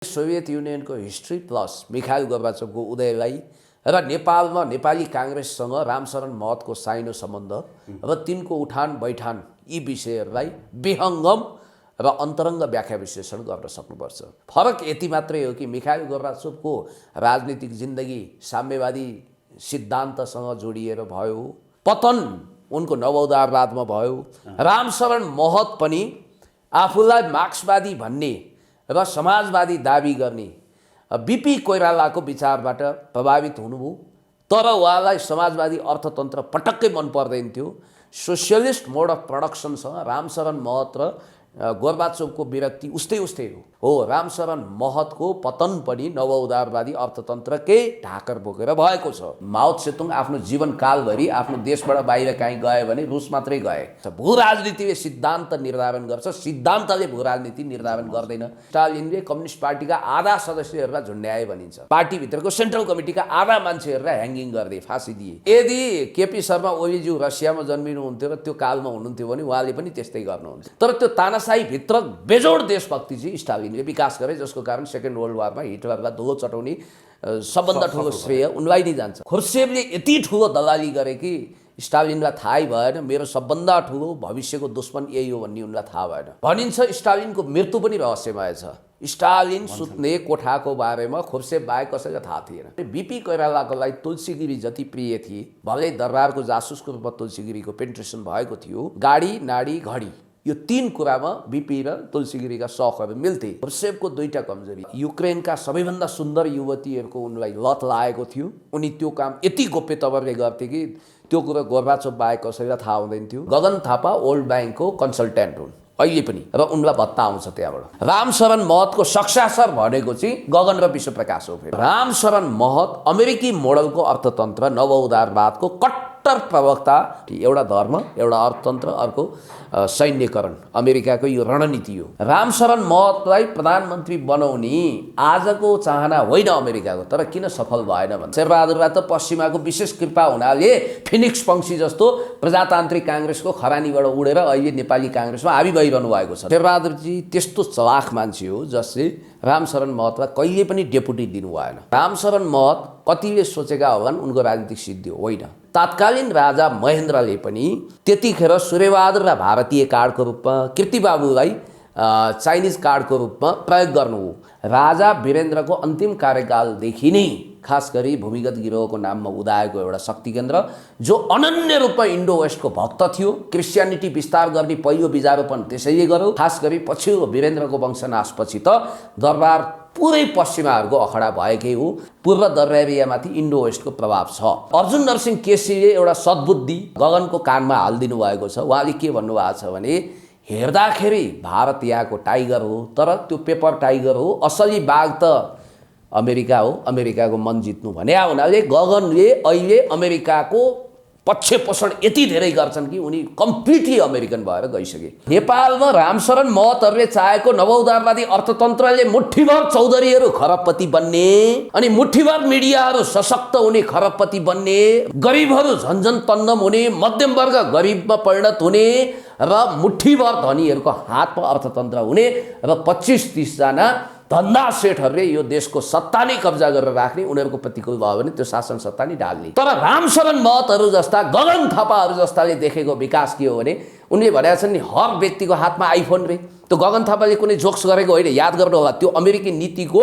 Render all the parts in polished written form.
Soviet युनियनको history plus Mikhail गोर्बाचोभको उदयलाई र नेपालमा नेपाली काङ्ग्रेससँग रामशरण महतको साइनो सम्बन्ध र तिनको उठान बैठान यी विषयहरूलाई विहङ्गम र अन्तरङ्ग व्याख्या विश्लेषण गर्न सक्नुपर्छ। फरक यति मात्रै हो कि मिखाइल गोर्बाचोभको राजनीतिक जिन्दगी साम्यवादी सिद्धान्तसँग जोडिएर भयो, पतन उनको नवउदारवादमा भयो। रामशरण महत पनि आफूलाई मार्क्सवादी भन्ने र समाजवादी दाबी गर्ने बीपी कोइरालाको विचारबाट प्रभावित हुनुभयो, तर उहाँलाई समाजवादी अर्थतन्त्र पटक्कै मन पर्दैन थियो। सोसियलिस्ट मोड अफ प्रडक्सनसँग रामशरण महत र गोर्बाचोभको विरक्ति उस्तै हो। रामशरण महतको पतन पनि नवउदारवादी अर्थतन्त्रकै ढाकर बोकेर भएको छ। माओ त्से-तुङ आफ्नो जीवनकालभरि आफ्नो देशबाट बाहिर कहीँ गए भने रुस मात्रै गए। भू राजनीतिले सिद्धान्त निर्धारण गर्छ, सिद्धान्तले भू राजनीति निर्धारण गर्दैन। स्टालिनले कम्युनिस्ट पार्टीका आधा सदस्यहरूलाई झुन्ड्याए भनिन्छ। पार्टीभित्रको सेन्ट्रल कमिटीका आधा मान्छेहरूलाई ह्याङ्गिङ गरिदिए, फाँसी दिए। यदि केपी शर्मा ओलीज्यू रसियामा जन्मिनुहुन्थ्यो र त्यो कालमा हुनुहुन्थ्यो भने उहाँले पनि त्यस्तै गर्नुहुन्थ्यो। तर त्यो तानाशाही भित्र बेजोड देशभक्ति चाहिँ स्टालिनले विकास गरे, जसको कारण सेकेन्ड वर्ल्ड वारमा हिटलरलाई धुलो चटाउने सबभन्दा ठुलो श्रेय उनलाई नै जान्छ। खुर्सेवले यति ठुलो दलाली गरे कि स्टालिनलाई थाहै भएन मेरो सबभन्दा ठुलो भविष्यको दुश्मन यही हो भन्ने उनलाई थाहा भएन। भनिन्छ स्टालिनको मृत्यु पनि रहस्यमय छ। स्टालिन सुत्ने कोठाको बारेमा खुर्सेव बाहेक कसैलाई थाहा थिएन। बीपी कोइरालाको लागि तुलसीगिरी जति प्रिय थिए, भलै दरबारको जासुसको रूपमा तुलसीगिरीको पेन्ट्रेसन भएको थियो। गाडी, नाडी, घडी, यो तीन कुरामा बीपी र तुलसीगिरीका शौकहरू मिल्थे। खुर्सेवको दुईटा कमजोरी, युक्रेनका सबैभन्दा सुन्दर युवतीहरूको उनलाई लत लागेको थियो। उनी त्यो काम यति गोप्य तवरले गर्थे कि त्यो कुरा गोर्बाचोभ बाहेक कसैलाई थाहा हुँदैन थियो। गगन थापा वर्ल्ड ब्याङ्कको कन्सल्टेन्ट हुन् अहिले पनि, र उनलाई भत्ता आउँछ त्यहाँबाट। रामशरण महतको सक्सेसर भनेको चाहिँ गगन र विश्वप्रकाश हो। रामशरण महत अमेरिकी मोडलको अर्थतन्त्र नवउदारवादको कट्टर प्रवक्ता। एउटा धर्म, एउटा अर्थतन्त्र, अर्को सैन्यकरण, अमेरिकाको यो रणनीति हो। रामशरण महतलाई प्रधानमन्त्री बनाउने आजको चाहना होइन अमेरिकाको, तर किन सफल भएन भने शेरबहादुरलाई त पश्चिमाको विशेष कृपा हुनाले फिनिक्स पंक्षी जस्तो प्रजातान्त्रिक काङ्ग्रेसको खरानीबाट उडेर अहिले नेपाली काङ्ग्रेसमा हाबी भइरहनु भएको छ। शेरबहादुरजी त्यस्तो चलाख मान्छे हो जसले रामशरण महतलाई कहिले पनि डेपुटी दिनु भएन। रामशरण महत कतिले सोचेका होलान् उनको राजनीतिक सिद्धि होइन। तात्कालीन राजा महेन्द्रले पनि त्यतिखेर सूर्यबहादुर र भारतीय कार्डको रूपमा, कीर्तिबाबुलाई चाइनिज कार्डको रूपमा प्रयोग गर्नुभयो। राजा वीरेन्द्रको अन्तिम कार्यकालदेखि नै खास गरी भूमिगत गिरोहको नाममा उदाएको एउटा शक्ति केन्द्र जो अनन्य रूपमा इन्डो वेस्टको भक्त थियो, क्रिस्चियनिटी विस्तार गर्ने पहिलो बिजारोपन त्यसैले गर्यो। खास गरी पछिल्लो वीरेन्द्रको वंशनाशपछि त दरबार पुरै पश्चिमाहरूको अखडा भएकै हो। पूर्व दरबारियामाथि इन्डो वेस्टको प्रभाव छ। अर्जुन नरसिंह केसीले एउटा सद्बुद्धि गगनको कानमा हालिदिनु भएको छ। उहाँले के भन्नुभएको छ भने हेर्दाखेरि भारत यहाँको टाइगर हो, तर त्यो पेपर टाइगर हो, असली बाघ त अमेरिका हो। अमेरिकाको मन जित्नु भने हुनाले गगनले अहिले अमेरिकाको पक्ष पोषण यति धेरै गर्छन् कि उनी कम्प्लिटली अमेरिकन भएर गइसके। नेपालमा रामशरण महतहरूले चाहेको नवउदारवादी अर्थतन्त्रले मुठ्ठीभर चौधरीहरू खरबपति बन्ने, अनि मुठ्ठीभर मिडियाहरू सशक्त हुने, खरबपति बन्ने, गरिबहरू झन्झन तन्नम हुने, मध्यम वर्ग गरिबमा परिणत हुने र मुठ्ठीभर धनीहरूको हातमा अर्थतन्त्र हुने र 25-30 जना धन्दा सेठहरूले यो देशको सत्ता नै कब्जा गरेर राख्ने, उनीहरूको प्रतिकूल भयो भने त्यो शासन सत्ता नै ढाल्ने। तर रामशरण महतहरू जस्ता, गगन थापाहरू जस्ताले देखेको विकास के हो भने उनले भनेका छन् नि हर व्यक्तिको हातमा आइफोन रे। त्यो गगन थापाले कुनै जोक्स गरेको होइन, याद गर्नु होला। त्यो अमेरिकी नीतिको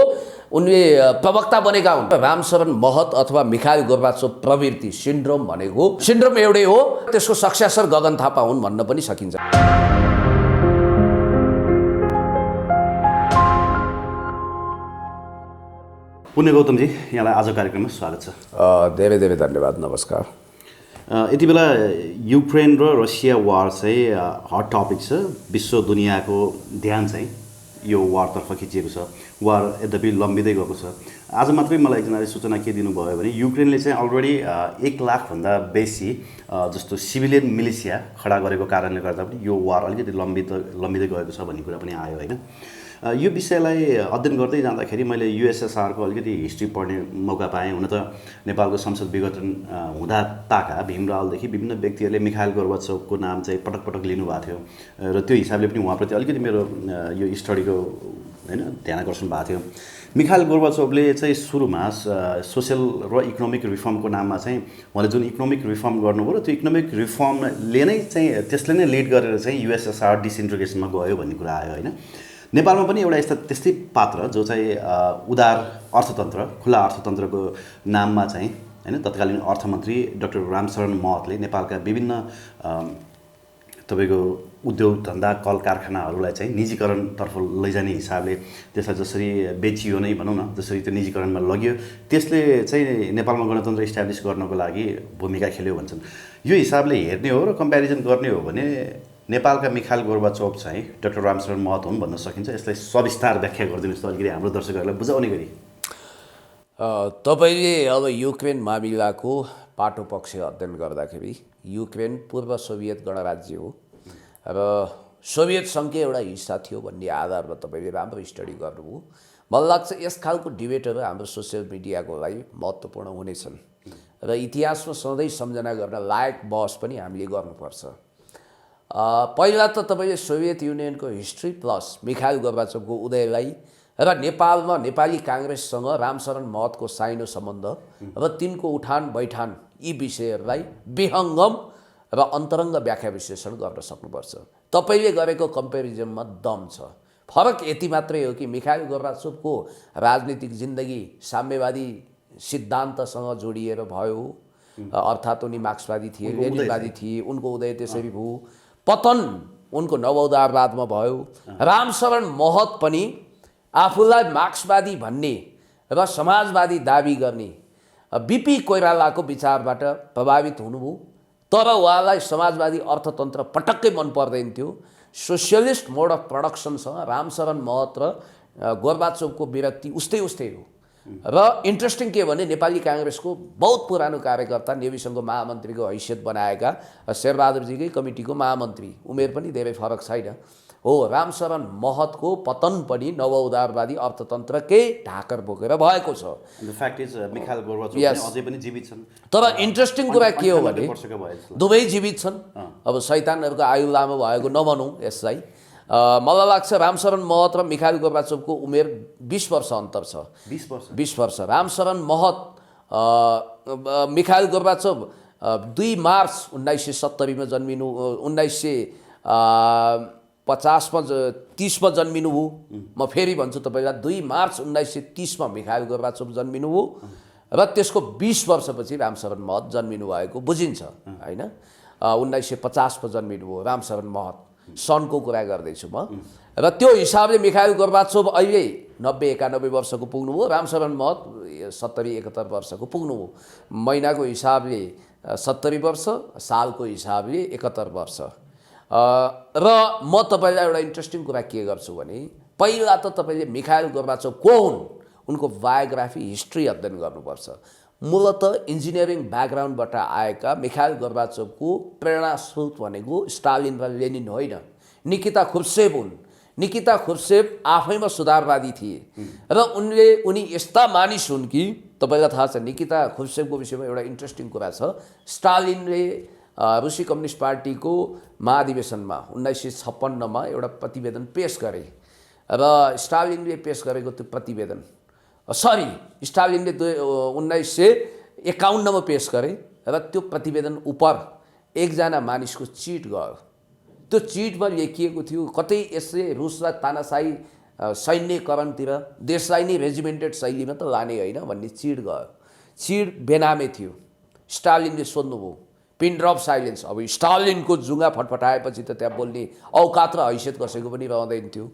उनले प्रवक्ता बनेका हुन्। रामशरण महत अथवा मिखाइल गोर्बाचोभ प्रवृत्ति सिन्ड्रोम भनेको सिन्ड्रोम एउटै हो, त्यसको सक्सेसर गगन थापा हुन् भन्न पनि सकिन्छ। पुण्य गौतमजी, यहाँलाई आज कार्यक्रममा स्वागत छ। धेरै धेरै धन्यवाद, नमस्कार। यति बेला युक्रेन र रसिया वार चाहिँ हट टपिक छ। विश्व दुनियाँको ध्यान चाहिँ यो वारतर्फ खिचिएको छ। वार यद्यपि लम्बिँदै गएको छ। आज मात्रै मलाई एकजनाले सूचना के दिनुभयो भने युक्रेनले चाहिँ अलरेडी 1 लाखभन्दा बेसी जस्तो सिभिलियन मिलिसिया खडा गरेको कारणले गर्दा पनि यो वार अलिकति लम्बिँदै गएको छ भन्ने कुरा पनि आयो होइन। यो विषयलाई अध्ययन गर्दै जाँदाखेरि मैले युएसएसआरको अलिकति हिस्ट्री पढ्ने मौका पाएँ। हुन त नेपालको संसद विघटन हुँदा ताका भीमरावलदेखि विभिन्न व्यक्तिहरूले मिखाइल गोर्बाचोभको नाम चाहिँ पटक पटक लिनुभएको थियो र त्यो हिसाबले पनि उहाँप्रति अलिकति मेरो यो स्टडीको होइन ध्यान आकर्षण भएको थियो। मिखाइल गोर्बाचोभले चाहिँ सुरुमा सोसियल र इकोनोमिक रिफर्मको नाममा चाहिँ उहाँले जुन इकोनोमिक रिफर्म गर्नुभयो र त्यो इकोनोमिक रिफर्मले नै चाहिँ त्यसले नै लिड गरेर चाहिँ युएसएसआर डिसइन्टिग्रेसनमा गयो भन्ने कुरा आयो होइन। नेपालमा पनि एउटा त्यस्तै पात्र जो चाहिँ उदार अर्थतन्त्र खुला अर्थतन्त्रको नाममा चाहिँ होइन तत्कालीन अर्थमन्त्री डाक्टर रामशरण महतले नेपालका विभिन्न तपाईँको उद्योग धन्दा कल कारखानाहरूलाई चाहिँ निजीकरणतर्फ लैजाने हिसाबले त्यसलाई जसरी बेचियो नै भनौँ न, जसरी त्यो निजीकरणमा लग्यो त्यसले चाहिँ नेपालमा गणतन्त्र इस्टाब्लिस गर्नको लागि भूमिका खेल्यो भन्छन्। यो हिसाबले हेर्ने हो र कम्पेरिजन गर्ने हो भने नेपालका मिखाइल गोर्बाचोभ चाहिँ डाक्टर रामशरण महत हुन् भन्न सकिन्छ। यसलाई सविस्तार व्याख्या गरिदिनुहोस् त अलिकति हाम्रो दर्शकहरूलाई बुझाउने गरी। तपाईँले अब युक्रेन मामिलाको पाटो पक्ष अध्ययन गर्दाखेरि युक्रेन पूर्व सोभियत गणराज्य हो र सोभियत सङ्घकै एउटा हिस्सा थियो भन्ने आधारमा तपाईँले राम्रो स्टडी गर्नुभयो। मलाई लाग्छ यस खालको डिबेटहरू हाम्रो सोसियल मिडियाको लागि महत्त्वपूर्ण हुनेछन् र इतिहासमा सधैँ सम्झना गर्न लायक बहस पनि हामीले गर्नुपर्छ। पहिला त तपाईँले सोभियत युनियनको हिस्ट्री प्लस मिखाइल गोर्बाचोभको उदयलाई र नेपालमा नेपाली काङ्ग्रेससँग रामशरण महतको साइनो सम्बन्ध र तिनको उठान बैठान यी विषयहरूलाई विहङ्गम र अन्तरङ्ग व्याख्या विश्लेषण गर्न सक्नुपर्छ। तपाईँले गरेको कम्पेरिजनमा दम छ। फरक यति मात्रै हो कि मिखाइल गोर्बाचोभको राजनीतिक जिन्दगी साम्यवादी सिद्धान्तसँग जोडिएर भयो, अर्थात् उनी मार्क्सवादी थिए, लेनिनवादी थिए, उनको उदय त्यसरी भयो, पतन उनको नवउदारवादमा भयो। रामशरण महत पनि आफूलाई मार्क्सवादी भन्ने र समाजवादी दाबी गर्ने बिपी कोइरालाको विचारबाट प्रभावित हुनुभयो, तर उहाँलाई समाजवादी अर्थतन्त्र पटक्कै मन पर्दैन थियो। सोसियलिस्ट मोड अफ प्रडक्सनसँग रामशरण महत र गोर्बाचोभको विरक्ति उस्तै हो। र इन्ट्रेस्टिङ के भने नेपाली काङ्ग्रेसको बहुत पुरानो कार्यकर्ता नेविसङ्घको महामन्त्रीको हैसियत बनाएका शेरबहादुरजीकै कमिटीको महामन्त्री, उमेर पनि धेरै फरक छैन हो, रामशरण महतको पतन पनि नवउदारवादी अर्थतन्त्रकै ढाकर बोकेर भएको छ। मिखाइल गोर्बाचोभ अझै पनि जीवित छन्। तर इन्ट्रेस्टिङ कुरा के हो भने दुवै जीवित छन्। अब शैतानहरूको आयु लामो भएको नभनौँ यसलाई। मलाई लाग्छ रामशरण महत र मिखाइल गोर्बाचोभको उमेर 20 वर्ष अन्तर छ। 20 वर्ष। रामशरण महत मिखाइल गोर्बाचोभ 2 मार्च 1970 मा जन्मिनु, 1930 मा जन्मिनु हो। म फेरि भन्छु तपाईँलाई 2 मार्च 1930 मा मिखाइल गोर्बाचोभ जन्मिनु हो र त्यसको 20 वर्षपछि रामशरण महत जन्मिनु भएको बुझिन्छ होइन। 1950 मा जन्मिनु हो रामशरण महत, सनको कुरा गर्दैछु म। र त्यो हिसाबले मिखाइल गोर्बाचोभ अहिले 90-91 वर्षको पुग्नुभयो, रामशरण महत 70-71 वर्षको पुग्नुभयो। महिनाको हिसाबले 70 वर्ष, सालको हिसाबले 71 वर्ष। र म तपाईँलाई एउटा इन्ट्रेस्टिङ कुरा के गर्छु भने पहिला त तपाईँले मिखाइल गोर्बाचोभ को हुन् उनको बायोग्राफी हिस्ट्री अध्ययन गर्नुपर्छ। मूलतः इन्जिनियरिङ ब्याकग्राउन्डबाट आएका मिखाइल गोर्बाचोभको प्रेरणा स्रोत भनेको स्टालिन र लेनिन होइन, निकिता खुर्सेभ हुन्। निकिता खुर्सेभ आफैमा सुधारवादी थिए र उनी यस्ता मानिस हुन् कि तपाईँलाई थाहा छ निकिता खुर्सेभको विषयमा एउटा इन्ट्रेस्टिङ कुरा छ। स्टालिनले रुसी कम्युनिस्ट पार्टीको महाधिवेशनमा 1956 मा एउटा प्रतिवेदन पेश गरे र स्टालिनले पेश गरेको त्यो प्रतिवेदन स्टालिनले 1951 मा पेश गरे र त्यो प्रतिवेदन उप एकजना मानिसको चिट गयो। त्यो चिटमा लेखिएको थियो कतै यसले रुसलाई तानाशाही सैन्यकरणतिर देशलाई नै रेजिमेन्टेड शैलीमा त लाने होइन भन्ने चिट गयो। चिट बेनामे थियो। स्टालिनले सोध्नुभयो, पिन ड्रप साइलेन्स। अब स्टालिनको जुङ्गा फटफटाएपछि त त्यहाँ बोल्ने औकात र हैसियत कसैको पनि रहँदैन थियो।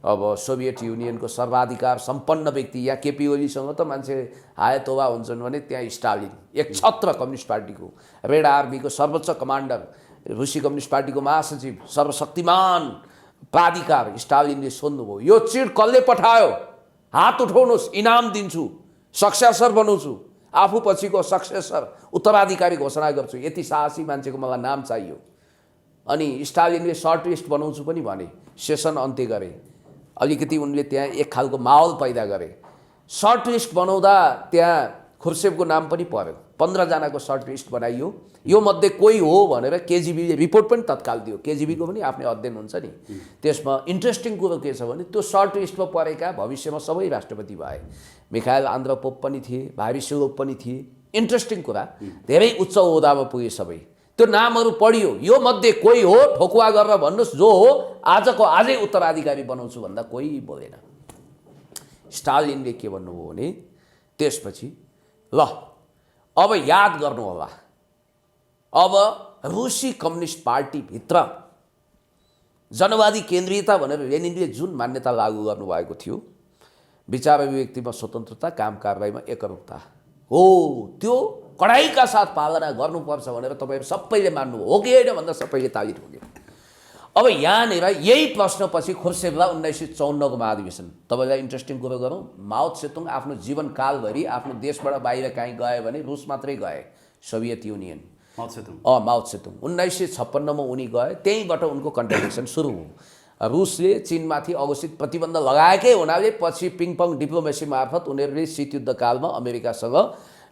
अब सोभियत युनियनको सर्वाधिकार सम्पन्न व्यक्ति या केपी ओलीसँग त मान्छे हाय तोबा हुन्छन् भने त्यहाँ स्टालिन एक छत्र कम्युनिस्ट पार्टीको रेड आर्मीको सर्वोच्च कमान्डर, रुसी कम्युनिस्ट पार्टीको महासचिव, सर्वशक्तिमान प्राधिकार स्टालिनले सोध्नुभयो यो चिट कसले पठायो, हात उठाउनुहोस्, इनाम दिन्छु, सक्सेसर बनाउँछु, आफू पछिको सक्सेसर उत्तराधिकारी घोषणा गर्छु, यति साहसी मान्छेको मलाई नाम चाहियो। अनि स्टालिनले सर्ट लिस्ट बनाउँछु पनि भने सेसन अन्त्य गरे। अलिकति उनले त्यहाँ एक खालको माहौल पैदा गरे। सर्ट लिस्ट बनाउँदा त्यहाँ खुर्सेबको नाम पनि पर्यो। 15 जनाको सर्ट लिस्ट बनाइयो। यो मध्ये कोही हो भनेर केजिबीले रिपोर्ट पनि तत्काल दियो। केजिबीको पनि आफ्नै अध्ययन हुन्छ नि। त्यसमा इन्ट्रेस्टिङ कुरो के छ भने त्यो सर्ट लिस्टमा परेका भविष्यमा सबै राष्ट्रपति भए। मिखाइल आन्द्रोपोभ पनि थिए, भावी सुलोभ पनि थिए। इन्ट्रेस्टिङ कुरा, धेरै उच्च ओहदामा पुगे सबै। त्यो नामहरू पढियो। यो मध्ये कोही हो, ठोकुवा गरेर भन्नुहोस् जो हो आजको आजै उत्तराधिकारी बनाउँछु भन्दा कोही बोलेन। स्टालिनले के भन्नुभयो भने त्यसपछि ल अब याद गर्नु होला, अब रुसी कम्युनिस्ट पार्टीभित्र जनवादी केन्द्रीयता भनेर लेनिनले जुन मान्यता लागू गर्नुभएको थियो, विचार अभिव्यक्तिमा स्वतन्त्रता, काम कारबाहीमा एकरूपता हो, त्यो कडाइका साथ पालना गर्नुपर्छ भनेर तपाईँहरू सबैले मान्नुभयो हो कि होइन भन्दा सबैले ताली ठोके। अब यहाँनिर यही प्रश्नपछि खुर्सेबलाई 1954को महाधिवेशन, तपाईँलाई इन्ट्रेस्टिङ कुरो गरौँ, माओ त्से-तुङ आफ्नो जीवनकालभरि आफ्नो देशबाट बाहिर काहीँ गए भने रुस मात्रै गए, सोभियत युनियन। माओ त्से-तुङ 1956मा उनी गए, त्यहीँबाट उनको कन्ट्रिब्युसन सुरु हो। रुसले चीनमाथि अघोषित प्रतिबन्ध लगाएकै हुनाले पछि पिङपङ डिप्लोमेसी मार्फत उनीहरूले शीतयुद्धकालमा अमेरिकासँग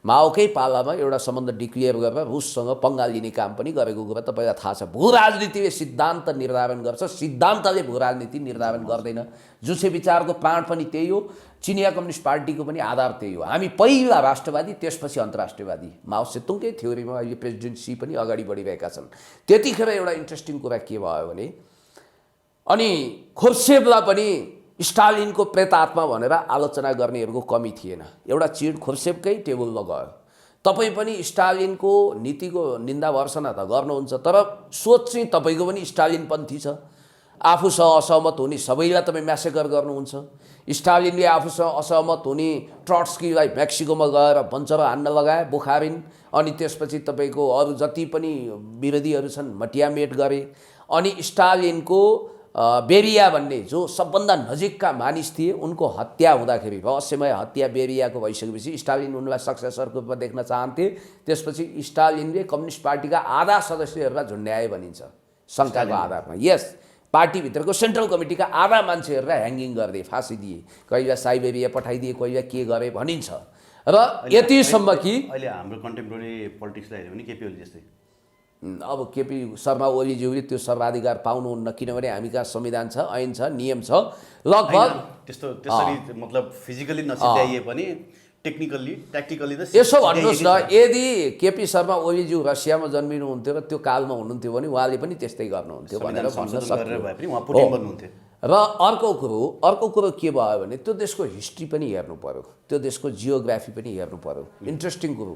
माओकै पालामा एउटा सम्बन्ध डिक्लियर गरेर रुससँग पंगा लिने काम पनि गरेको कुरा तपाईँलाई थाहा छ। भूराजनीतिले सिद्धान्त निर्धारण गर्छ, सिद्धान्तले भूराजनीति निर्धारण गर्दैन। जुसे विचारको प्राण पनि त्यही हो, चिनिया कम्युनिस्ट पार्टीको पनि आधार त्यही हो। हामी पहिला राष्ट्रवादी त्यसपछि अन्तर्राष्ट्रियवादी। माओ त्से-तुङकै थ्योरीमा अहिले प्रेसिडेन्ट सी पनि अगाडि बढिरहेका छन्। त्यतिखेर एउटा इन्ट्रेस्टिङ कुरा के भयो भने अनि खुर्सेबलाई पनि स्टालिनको प्रेतात्मा भनेर आलोचना गर्नेहरूको कमी थिएन। एउटा चिड खुर्सेबकै टेबलमा गयो। तपाईँ पनि स्टालिनको नीतिको निन्दा भर्सना त गर्नुहुन्छ, तर सोच चाहिँ तपाईँको पनि स्टालिनपन्थी छ। आफूसँग असहमत हुने सबैलाई तपाईँ म्यासेकर गर्नुहुन्छ। स्टालिनले आफूसँग असहमत हुने ट्रट्स्कीलाई मेक्सिकोमा गएर बन्चर हान्न लगाए, बुखारिन। अनि त्यसपछि तपाईँको अरू जति पनि विरोधीहरू छन् मटियामेट गरे। अनि स्टालिनको बेरिया भन्ने जो सबभन्दा नजिकका मानिस थिए उनको हत्या हुँदाखेरि, रहस्यमय हत्या बेरियाको भइसकेपछि स्टालिन उनलाई सक्सेसरको रूपमा देख्न चाहन्थे। त्यसपछि स्टालिनले कम्युनिस्ट पार्टीका आधा सदस्यहरूलाई झुन्ड्याए भनिन्छ शङ्काको आधारमा। यस, पार्टीभित्रको सेन्ट्रल कमिटीका आधा मान्छेहरूलाई ह्याङ्गिङ गरिदिए, फाँसी दिए, कहिलेला साइबेरिया पठाइदिए, कहिलेला के गरे भनिन्छ। र यतिसम्म कि अहिले हाम्रो कन्टेम्पोरेरी पोलिटिक्सलाई हेऱ्यो भने केपी ओली जस्तै, अब केपी शर्मा ओलीज्यूले त्यो सर्वाधिकार पाउनुहुन्न, किनभने हामी कहाँ संविधान छ, ऐन छ, नियम छ। लगभग त्यस्तो त्यसरी मतलब फिजिकली नसिद्ध्याइए पनि टेक्निकल्ली ट्याक्टिकल्ली त यसो भन्नुहोस् न, यदि केपी शर्मा ओलीज्यू रसियामा जन्मिनुहुन्थ्यो र त्यो कालमा हुनुहुन्थ्यो भने उहाँले पनि त्यस्तै गर्नुहुन्थ्यो भनेर भन्न सक्छ। र अर्को कुरो के भयो भने त्यो देशको हिस्ट्री पनि हेर्नु पर्यो, त्यो देशको जियोग्राफी पनि हेर्नु पर्यो। इन्ट्रेस्टिङ कुरो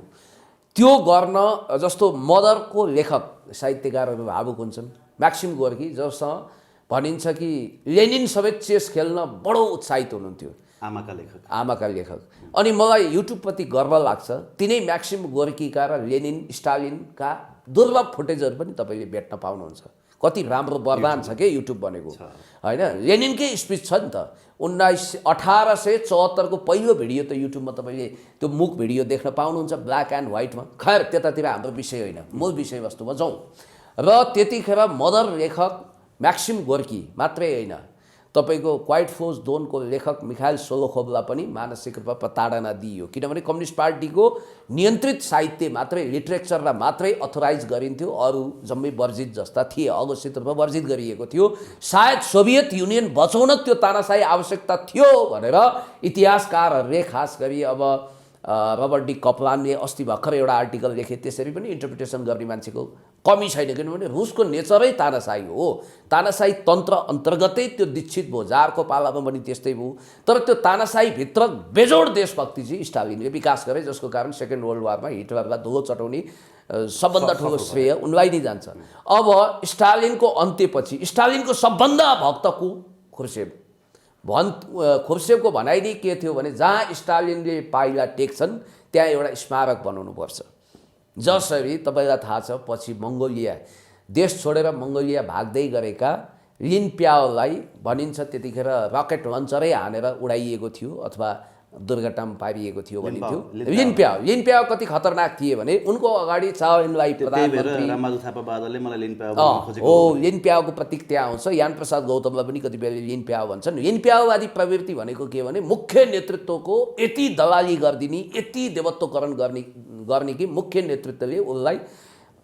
त्यो गर्न जस्तो मदरको लेखक साहित्यकारहरू भावुक हुन्छन्। म्याक्सिम गोर्की, जससँग भनिन्छ कि लेनिन समेत चेस खेल्न बडो उत्साहित हुनुहुन्थ्यो, आमाका लेखक। अनि मलाई युट्युबप्रति गर्व लाग्छ, तिनै म्याक्सिम गोर्कीका र लेनिन स्टालिनका दुर्लभ फुटेजहरू पनि तपाईँले भेट्न पाउनुहुन्छ। कति राम्रो वरदान छ के युट्युब भनेको, होइन? लेनिनकै स्पिच छ नि त। 1874को पहिलो भिडियो त युट्युबमा तपाईँले त्यो मुख भिडियो देख्न पाउनुहुन्छ, ब्ल्याक एन्ड व्हाइटमा। खैर त्यतातिर हाम्रो विषय होइन, मूल विषयवस्तुमा जाउँ। र त्यतिखेर मदर लेखक म्याक्सिम गोर्की मात्रै होइन, तपाईँको क्वाइट फोर्स दोनको लेखक मिखाइल सोलोखोभलाई पनि मानसिक रूपमा प्रताडना दिइयो, किनभने कम्युनिस्ट पार्टीको नियन्त्रित साहित्य मात्रै, लिटरेचरलाई मात्रै अथोराइज गरिन्थ्यो, अरू जम्मै वर्जित जस्ता थिए, अघोषित रूपमा वर्जित गरिएको थियो। सायद सोभियत युनियन बचाउन त्यो तानाशाही आवश्यकता थियो भनेर इतिहासकारहरूले, खास गरी अब रबर्ट डी कपलानले अस्ति भर्खर एउटा आर्टिकल लेखे, त्यसरी पनि इन्टरप्रिटेसन गर्ने मान्छेको कमी छैन, किनभने रुसको नेचरै तानाशाही हो। तानाशाही तन्त्र अन्तर्गतै त्यो दीक्षित भयो, जारको पालामा पनि त्यस्तै भयो। तर त्यो तानाशाहीभित्र बेजोड देशभक्ति चाहिँ स्टालिनले विकास गरे, जसको कारण सेकेन्ड वर्ल्ड वारमा हिटलरलाई धुलो चटाउने सबभन्दा ठुलो श्रेय उनलाई नै जान्छ। अब स्टालिनको अन्त्यपछि स्टालिनको सबभन्दा भक्त को? खुर्सेब। खुर्सेबको भनाइ नै के थियो भने जहाँ स्टालिनले पाइला टेक्छन् त्यहाँ एउटा स्मारक बनाउनुपर्छ। जसरी तपाईँलाई थाहा छ पछि मङ्गोलिया देश छोडेर मङ्गोलिया भाग्दै गरेका लिन प्याओलाई भनिन्छ त्यतिखेर रकेट लन्चरै हानेर उडाइएको थियो, अथवा दुर्घटनामा पारिएको थियो भनिन्थ्यो। लिन लिन प्याओ कति खतरनाक थिए भने उनको अगाडि चावलिनलाई प्रधानमन्त्री रामबहादुर थापा बादलले मलाई लिन प्याओ खोजेको हो। लिन प्याओको प्रतीक त्यहाँ आउँछ। यान प्रसाद गौतमलाई पनि कतिपय लिन प्याओ भन्छन्। लिन प्याओवादी प्रवृत्ति भनेको के भने मुख्य नेतृत्वको यति दलाली गरिदिने, यति देवत्वकरण गर्ने कि मुख्य नेतृत्वले उसलाई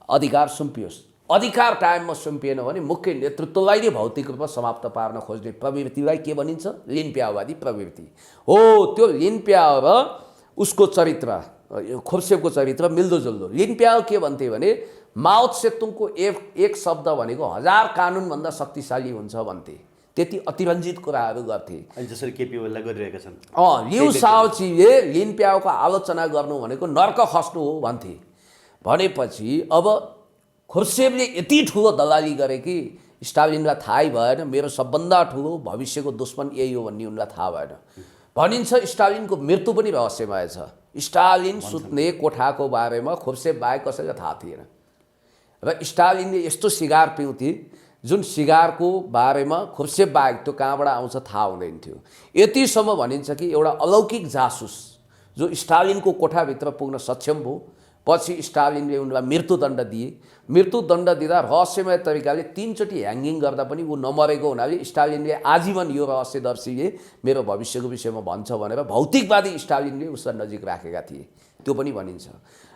अधिकार सुम्पियोस्। अधिकार टाइममा सुम्पिएन भने मुख्य नेतृत्वलाई नै भौतिक रूपमा समाप्त पार्न खोज्ने प्रवृत्तिलाई के भनिन्छ? लिन प्याओवादी प्रवृत्ति हो। त्यो लिन प्याओ र उसको चरित्र, खुर्सेबको चरित्र मिल्दोजुल्दो। लिन प्याओ के भन्थे भने माओ त्से-तुङको एक शब्द भनेको 1000 कानुनभन्दा शक्तिशाली हुन्छ भन्थे। त्यति अतिरञ्जित कुराहरू गर्थे। जसरी केपी ओलीलाई गरिरहेका छन्। लिउ साओचीले लिन प्याओको आलोचना गर्नु भनेको नर्क खस्नु हो भन्थे। भनेपछि अब खुर्सेबले यति ठुलो दलाली गरे कि स्टालिनलाई थाहै भएन। मेरो सबभन्दा ठुलो भविष्यको दुश्मन यही हो भन्ने उनलाई थाहा भएन। भनिन्छ स्टालिनको मृत्यु पनि रहस्यमय छ। स्टालिन सुत्ने कोठाको बारेमा खुर्सेब बाहेक कसैलाई थाहा थिएन। र स्टालिनले यस्तो सिगार पिउँथे जुन सिगारको बारेमा खुर्सेब बाहेक त्यो कहाँबाट आउँछ थाहा हुँदैन थियो। यतिसम्म भनिन्छ कि एउटा अलौकिक जासुस जो स्टालिनको कोठाभित्र पुग्न सक्षम भयो। पछि स्टालिनले उनलाई मृत्युदण्ड दिए। मृत्युदण्ड दिँदा रहस्यमय तरिकाले 3 चोटि ह्याङ्गिङ गर्दा पनि ऊ नमरेको हुनाले स्टालिनले आजीवन यो रहस्यदर्शीले मेरो भविष्यको विषयमा भन्छ भनेर भौतिकवादी स्टालिनले उसलाई नजिक राखेका थिए। त्यो पनि भनिन्छ।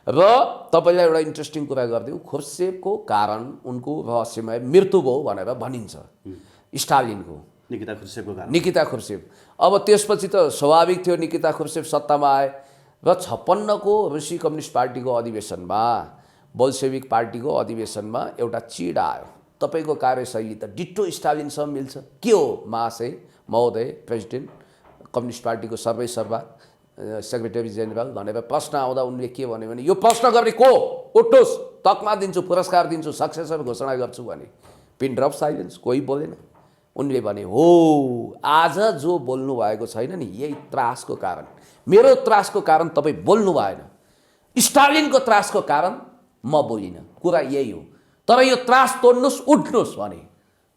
र तपाईँलाई एउटा इन्ट्रेस्टिङ कुरा गरिदिउँ, खुर्सेबको कारण उनको रहस्यमय मृत्यु भयो भनेर भनिन्छ स्टालिनको। निकिता खुर्सेब। अब त्यसपछि त स्वाभाविक थियो निकिता खुर्सेब सत्तामा आए र 56 को रुसी कम्युनिस्ट पार्टीको अधिवेशनमा, बोल्सेविक पार्टीको अधिवेशनमा एउटा चिड आयो। तपाईँको कार्यशैली त डिट्टो स्टालिनसँग मिल्छ। के हो महाशय महोदय प्रेसिडेन्ट, कम्युनिस्ट पार्टीको सर्वेसर्वा सेक्रेटरी जेनरल भनेर प्रश्न आउँदा उनले के भन्यो भने यो प्रश्न गर्ने को? उठ्नुहोस्, तकमा दिन्छु, पुरस्कार दिन्छु, सक्सेसर घोषणा गर्छु भने। पिन ड्रप साइलेन्स, कोही बोलेन। उनले भने हो आज जो बोल्नु भएको छैन नि यही त्रासको कारण, मेरो त्रासको कारण तपाईँ बोल्नु भएन। स्टालिनको त्रासको कारण म बोलिनँ। कुरा यही हो। तर यो त्रास तोड्नुहोस्, उठ्नुहोस् भने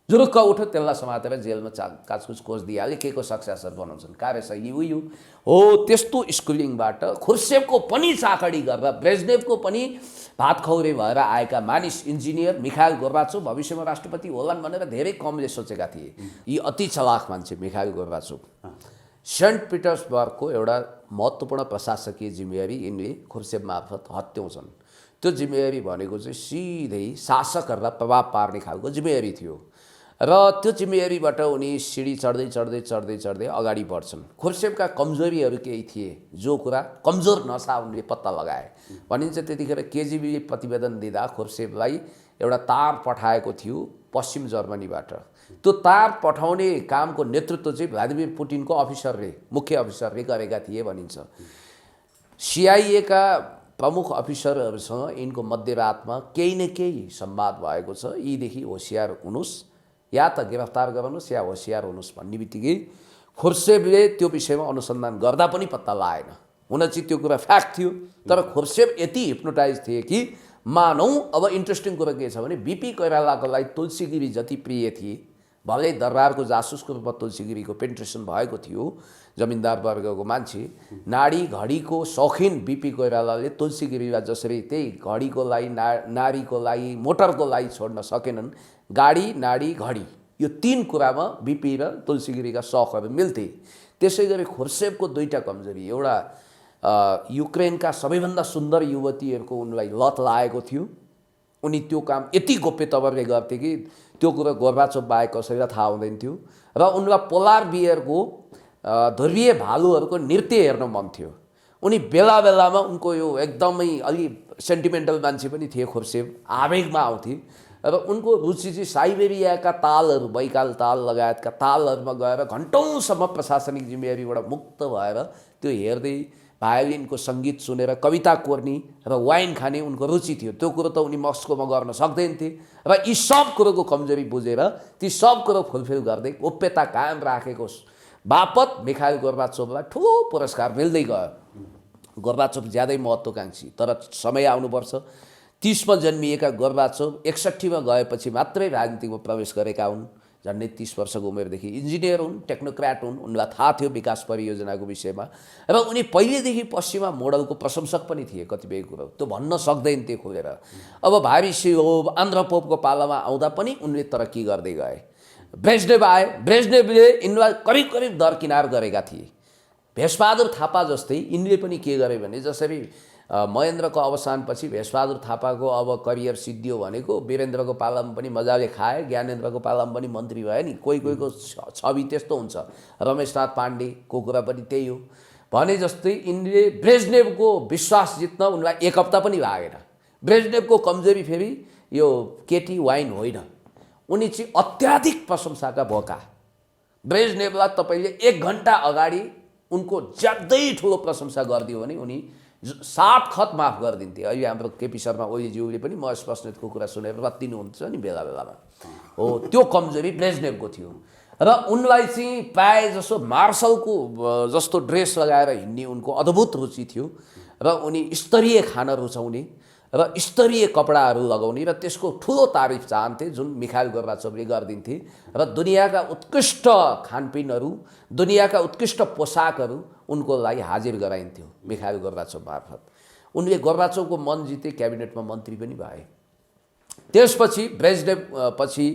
जुरुक्क उठ्यो, त्यसलाई समातेर जेलमा काचकुच कोच दिइहाल्यो। के को सक्सेसर बनाउँछन्। कार्यशैली उही हो। त्यस्तो स्कुलिङबाट खुर्सेबको पनि चाकडी गरेर ब्रेजनेभको पनि भात खौरे भएर आएका मानिस इन्जिनियर मिखाइल गोर्बाचोभ भविष्यमा राष्ट्रपति होलान् भनेर धेरै कमले सोचेका थिए। यी अति चलाख मान्छे मिखाइल गोर्बाचोभ। सेन्ट पिटर्सबर्गको एउटा महत्त्वपूर्ण प्रशासकीय जिम्मेवारी यिनले खुर्सेब मार्फत हत्याउँछन्। त्यो जिम्मेवारी भनेको चाहिँ सिधै शासकहरूलाई प्रभाव पार्ने खालको जिम्मेवारी थियो। र त्यो जिम्मेवारीबाट उनी सिडी चढ्दै चढ्दै चढ्दै चढ्दै अगाडि बढ्छन्। खुर्सेबका कमजोरीहरू केही थिए, जो कुरा कमजोर नसा उनले पत्ता लगाए। भनिन्छ त्यतिखेर केजिबीले प्रतिवेदन दिँदा खुर्सेबलाई एउटा तार पठाएको थियो पश्चिम जर्मनीबाट। त्यो तार पठाउने कामको नेतृत्व चाहिँ भ्लादिमिर पुटिनको अफिसरले, मुख्य अफिसरले गरेका थिए भनिन्छ। CIA का प्रमुख अफिसरहरूसँग यिनको मध्यरातमा केही न केही संवाद भएको छ। यीदेखि होसियार हुनुहोस्, या त गिरफ्तार गराउनुहोस् या होसियार हुनुहोस् भन्ने बित्तिकै खुर्सेबले त्यो विषयमा अनुसन्धान गर्दा पनि पत्ता लगाएन। हुन चाहिँ त्यो कुरा फ्याक्ट थियो, तर खुर्सेब यति हिप्नोटाइज थिए कि मानौँ। अब इन्ट्रेस्टिङ कुरा के छ भने बिपी कोइरालाको लागि तुलसी गिरी जति प्रिय थिए, भलै दरबारको जासुसको रूपमा तुलसी गिरीको पेन्ट्रेसन भएको थियो, जमिनदार वर्गको मान्छे, नाडी घडीको शौखिन बिपी कोइरालाले तुलसी गिरीलाई जसरी त्यही घडीको लागि नारीको लागि मोटरको लागि छोड्न सकेनन्, गाडी नाडी घडी यो 3 कुरामा बिपी र तुलसी गिरीका शौखहरू मिल्थे। त्यसै गरी खुर्सेबको 2टा कमजोरी, एउटा युक्रेनका सबैभन्दा सुन्दर युवतीहरूको उनलाई लत लागेको थियो। उनी त्यो काम यति गोप्य तवरले गर्थे कि त्यो कुरा गोर्बाचोभ बाहेक कसैलाई थाहा हुँदैन थियो। र उनलाई पोलार बियरको ध्रुवीय भालुहरूको नृत्य हेर्न मन थियो। उनी बेला बेलामा उनको यो एकदमै अलि सेन्टिमेन्टल मान्छे पनि थिए खुर्सेब, आवेगमा आउँथे। र उनको रुचि चाहिँ साइबेरियाका तालहरू, बैकाल ताल लगायतका तालहरूमा गएर घन्टौँसम्म प्रशासनिक जिम्मेवारीबाट मुक्त भएर त्यो हेर्दै भायोलिनको सङ्गीत सुनेर कविता कोर्ने र वाइन खाने उनको रुचि थियो। त्यो कुरो त उनी मस्कोमा गर्न सक्दैनथे। र यी सब कुरोको कमजोरी बुझेर ती सब कुरो फुलफिल गर्दै गोप्यता कायम राखेको बापत मिखाइल गोर्बाचोभलाई ठुलो पुरस्कार मिल्दै गयो। गोर्बाचोभ ज्यादै महत्त्वकाङ्क्षी, तर समय आउनुपर्छ। 30 मा जन्मिएका गोर्बाचोभ 61 मा गएपछि मात्रै राजनीतिमा प्रवेश गरेका हुन्। झन्डै 30 वर्षको उमेरदेखि इन्जिनियर हुन्, टेक्नोक्र्याट हुन्, उनलाई थाहा थियो विकास परियोजनाको विषयमा र उनी पहिलेदेखि पश्चिमा मोडलको प्रशंसक पनि थिए। कतिपय कुरो त्यो भन्न सक्दैन त्यो खोलेर। अब भावी सिओ आन्ध्र पोपको पालामा आउँदा पनि उनले तरक्की गर्दै गए। ब्रेजनेव आए, ब्रेजनेवले यिनलाई करिब करिब दरकिनार गरेका थिए। भेषबहादुर थापा जस्तै यिनले पनि के गरे भने जसरी महेन्द्रको अवसानपछि भेषबहादुर थापाको अब करियर सिद्धियो भनेको वीरेन्द्रको पालामा पनि मजाले खाए, ज्ञानेन्द्रको पालामा पनि मन्त्री भए नि। कोही कोहीको छवि त्यस्तो हुन्छ। रमेशनाथ पाण्डेको कुरा पनि त्यही हो। भने जस्तै यिनले ब्रेजनेवको विश्वास जित्न उनलाई 1 हप्ता पनि लागेन। ब्रेजनेवको कमजोरी फेरि यो केटी वाइन होइन, उनी चाहिँ अत्याधिक प्रशंसाका भोका। ब्रेजनेवलाई तपाईँले 1 घन्टा अगाडि उनको ज्यादै ठुलो प्रशंसा गरिदियो भने उनी 7 खत माफ गरिदिन्थे। अहिले हाम्रो केपी शर्मा ओलीज्यूले पनि महेश बस्नेतको कुरा सुनेर रत्तिनुहुन्छ नि बेला बेलामा। हो, त्यो कमजोरी ब्रेजनेवको थियो र उनलाई चाहिँ प्रायः जसो मार्शलको जस्तो ड्रेस लगाएर हिँड्ने उनको अद्भुत रुचि थियो र उनी स्तरीय खाना रुचाउने र स्तरीय कपडाहरू लगाउने र त्यसको ठुलो तारिफ चाहन्थे जुन मिखाइल गोर्बाचोभले गरिदिन्थे र दुनियाँका उत्कृष्ट खानपिनहरू, दुनियाँका उत्कृष्ट पोसाकहरू उनको लागि हाजिर गराइन्थ्यो मिखाइल गोर्बाचोभ मार्फत। उनले गोर्बाचोभको मन जिते, क्याबिनेटमा मन्त्री पनि भए। त्यसपछि ब्रेजनेव पछि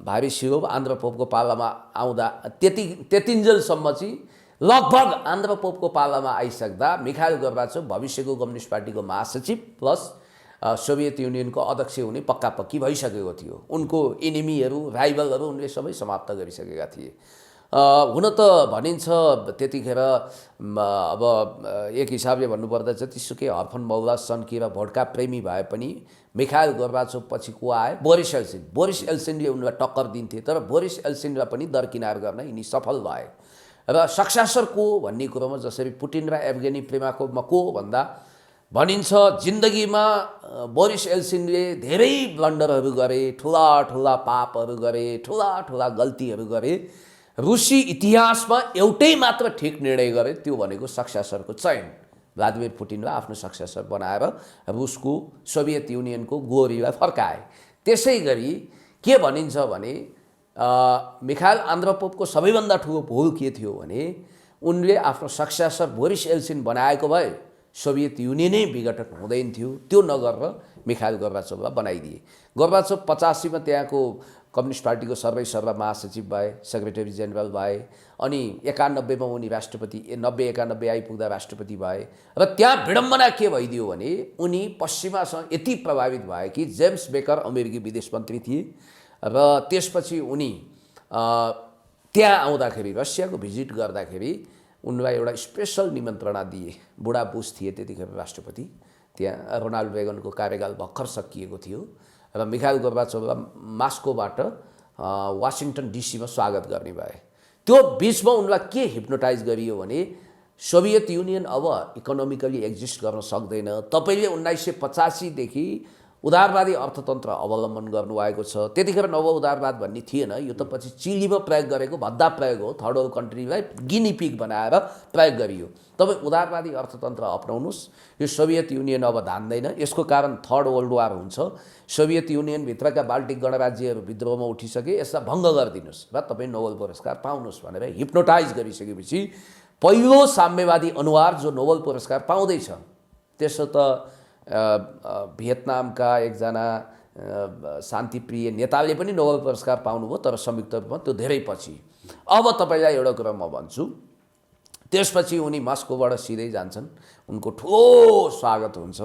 भावी सिओ आन्ध्र पोपको पालामा आउँदा त्यतिन्जेलसम्म चाहिँ लगभग आन्ध्र पोपको पालामा आइसक्दा मिखाइल गोर्बाचोभ भविष्यको कम्युनिस्ट पार्टीको महासचिव प्लस सोभियत युनियनको अध्यक्ष हुने पक्का पक्की भइसकेको थियो। उनको इनिमीहरू, राइभलहरू उनले सबै समाप्त गरिसकेका थिए। हुन त भनिन्छ त्यतिखेर अब एक हिसाबले भन्नुपर्दा जतिसुकै हर्फन मौला सन्की र भोड्का प्रेमी भए पनि मिखाइल गोर्बाचोभ पछि को आए? Boris Yeltsin. बोरिस एल्सिनले उनलाई टक्कर दिन्थे तर बोरिस एल्सिनलाई पनि दरकिनार गर्न यिनी सफल भए। र सक्सेसर को भन्ने कुरोमा जसरी पुटिन र एभगेनी प्रेमाकोभमा को भन्दा भनिन्छ जिन्दगीमा बोरिस एल्सिनले धेरै ब्लन्डरहरू गरे, ठुला ठुला पापहरू गरे, ठुला ठुला गल्तीहरू गरे। रुसी इतिहासमा एउटै मात्र ठिक निर्णय गरे, त्यो भनेको सक्सेसरको चयन। भ्लादिमिर पुटिनलाई आफ्नो सक्सेसर बनाएर रुसको सोभियत युनियनको गोरीलाई फर्काए। त्यसै गरी के भनिन्छ भने मिखाइल आन्ध्र पोपको सबैभन्दा ठुलो भुल के थियो भने उनले आफ्नो सक्सेसर बोरिस एल्सिन बनाएको भए सोभियत युनियनै विघटन हुँदैन थियो। त्यो नगरेर मिखाइल गोर्बाचोभलाई बनाइदिए। गोर्बाचोभ 85 मा त्यहाँको कम्युनिस्ट पार्टीको सर्वैसर्वा महासचिव भए, सेक्रेटरी जेनरल भए। अनि 91 मा उनी राष्ट्रपति 90-91 आइपुग्दा राष्ट्रपति भए। र त्यहाँ विडम्बना के भइदियो भने उनी पश्चिमासँग यति प्रभावित भए कि जेम्स बेकर अमेरिकी विदेश मन्त्री थिए र त्यसपछि उनी त्यहाँ आउँदाखेरि रसियाको भिजिट गर्दाखेरि उनलाई एउटा स्पेसल निमन्त्रणा दिए। बुढा बुश थिए त्यतिखेर राष्ट्रपति, त्यहाँ रोनाल्ड रेगनको कार्यकाल भर्खर सकिएको थियो र मिखाइल गोर्बाचोभलाई मास्कोबाट वासिङटन डिसीमा स्वागत गर्ने भए। त्यो बिचमा उनलाई के हिप्नोटाइज गरियो भने सोभियत युनियन अब इकोनोमिकली एक्जिस्ट गर्न सक्दैन, तपाईँले 1985 देखि उदारवादी अर्थतन्त्र अवलम्बन गर्नुभएको छ। त्यतिखेर नव उदारवाद भन्ने थिएन, यो त पछि चिलीमा प्रयोग गरेको भद्दा प्रयोग हो। थर्ड वर्ल्ड कन्ट्रीलाई गिनी पिग बनाएर प्रयोग गरियो। तपाईँ उदारवादी अर्थतन्त्र अपनाउनुहोस्, यो सोभियत युनियन अब धान्दैन, यसको कारण थर्ड वर्ल्ड वार हुन्छ, सोभियत युनियनभित्रका बाल्टिक गणराज्यहरू विद्रोहमा उठिसके, यसलाई भङ्ग गरिदिनुहोस् र तपाईँ नोबेल पुरस्कार पाउनुहोस् भनेर हिप्नोटाइज गरिसकेपछि पहिलो साम्यवादी अनुहार जो नोबेल पुरस्कार पाउँदैछ त्यसो त भियतनामका एकजना शान्तिप्रिय नेताले पनि नोबेल पुरस्कार पाउनुभयो, तर संयुक्त रूपमा त्यो धेरै पछि। अब तपाईँलाई एउटा कुरा म भन्छु, त्यसपछि उनी मास्कोबाट सिधै जान्छन्, उनको ठुलो स्वागत हुन्छ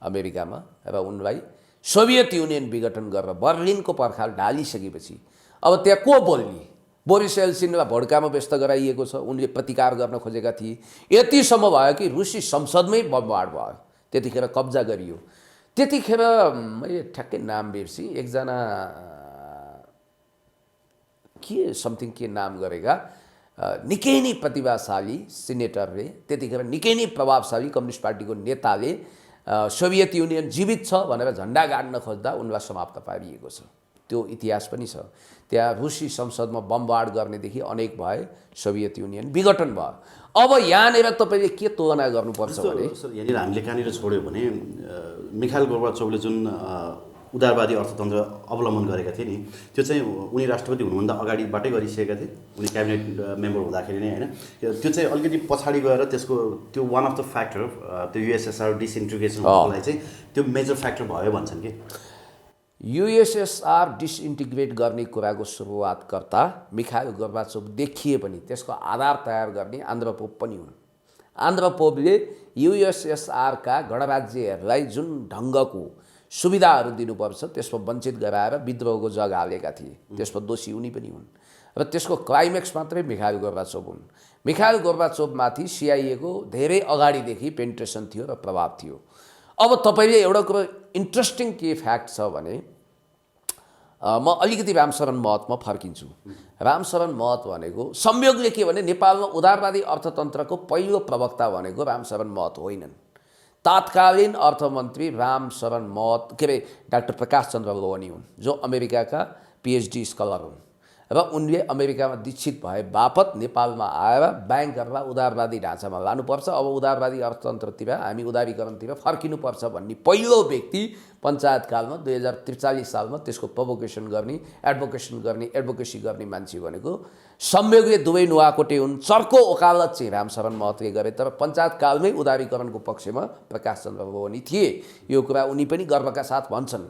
अमेरिकामा र उनलाई सोभियत युनियन विघटन गरेर बर्लिनको पर्खाल ढालिसकेपछि अब त्यहाँ को बोल्ने? बोरिस एल्सिनलाई भड्कामा व्यस्त गराइएको छ, उनले प्रतिकार गर्न खोजेका थिए। यतिसम्म भयो कि रुसी संसदमै बमबार्ड भयो, त्यतिखेर कब्जा गरियो। त्यतिखेर मैले ठ्याक्कै नाम बिर्सी, एकजना के नाम गरेका निकै नै प्रतिभाशाली सिनेटरले, त्यतिखेर निकै नै प्रभावशाली कम्युनिस्ट पार्टीको नेताले सोभियत युनियन जीवित छ भनेर झन्डा गाड्न खोज्दा उनलाई समाप्त पारिएको छ। त्यो इतिहास पनि छ। त्यहाँ रुसी संसदमा बमबार्ड गर्नेदेखि अनेक भए, सोभियत युनियन विघटन भयो। अब यहाँनिर तपाईँले के तुलना गर्नुपर्छ भने सर, यहाँनिर हामीले कहाँनिर छोड्यो भने मिखाइल गोर्बाचोभले जुन उदारवादी अर्थतन्त्र अवलम्बन गरेका थिए नि, त्यो चाहिँ उनी राष्ट्रपति हुनुभन्दा अगाडिबाटै गरिसकेका थिए, उनी क्याबिनेट मेम्बर हुँदाखेरि नै होइन। त्यो चाहिँ अलिकति पछाडि गएर त्यसको त्यो वान अफ द फ्याक्टर त्यो युएसएसआर डिसइन्टिग्रेसन हुनुलाई चाहिँ त्यो मेजर फ्याक्टर भयो भन्छन् कि। युएसएसआर डिसइन्टिग्रेट गर्ने कुराको सुरुवातकर्ता मिखाइल गोर्बाचोभ देखिए पनि त्यसको आधार तयार गर्ने आन्ध्र पोप पनि हुन्। आन्ध्र पोपले युएसएसआरका गणराज्यहरूलाई जुन ढङ्गको सुविधाहरू दिनुपर्छ त्यसमा वञ्चित गराएर विद्रोहको जग हालेका थिए, त्यसमा दोषी उनी पनि हुन् र त्यसको क्लाइमेक्स मात्रै मिखाइल गोर्बाचोभ हुन्। मिखाइल गोर्बाचोभमाथि सिआइएको धेरै अगाडिदेखि पेनिट्रेसन थियो र प्रभाव थियो। अब तपाईँले एउटा कुरो इन्ट्रेस्टिङ के फ्याक्ट छ भने म अलिकति रामशरण महतमा फर्किन्छु। रामशरण महत भनेको संयोगले के भने नेपालमा उदारवादी अर्थतन्त्रको पहिलो प्रवक्ता भनेको रामशरण महत होइनन्। तात्कालीन अर्थमन्त्री रामशरण महत के अरे डाक्टर प्रकाश चन्द्र लोहनी हुन्, जो अमेरिकाका पिएचडी स्कलर हुन् र उनले अमेरिकामा दीक्षित भए बापत नेपालमा आएर ब्याङ्कहरूलाई उदारवादी ढाँचामा लानुपर्छ, अब उदारवादी अर्थतन्त्रतिर हामी उदारीकरणतिर फर्किनुपर्छ भन्ने पहिलो व्यक्ति पञ्चायतकालमा 2043 सालमा त्यसको एडभोकेसी गर्ने मान्छे भनेको संयोगले दुवै नुवाकोटे हुन्। चर्को वकालत चाहिँ रामशरण महतले गरे, तर पञ्चायतकालमै उदारीकरणको पक्षमा प्रकाश चन्द्र लोहनी थिए। यो कुरा उनी पनि गर्वका साथ भन्छन्।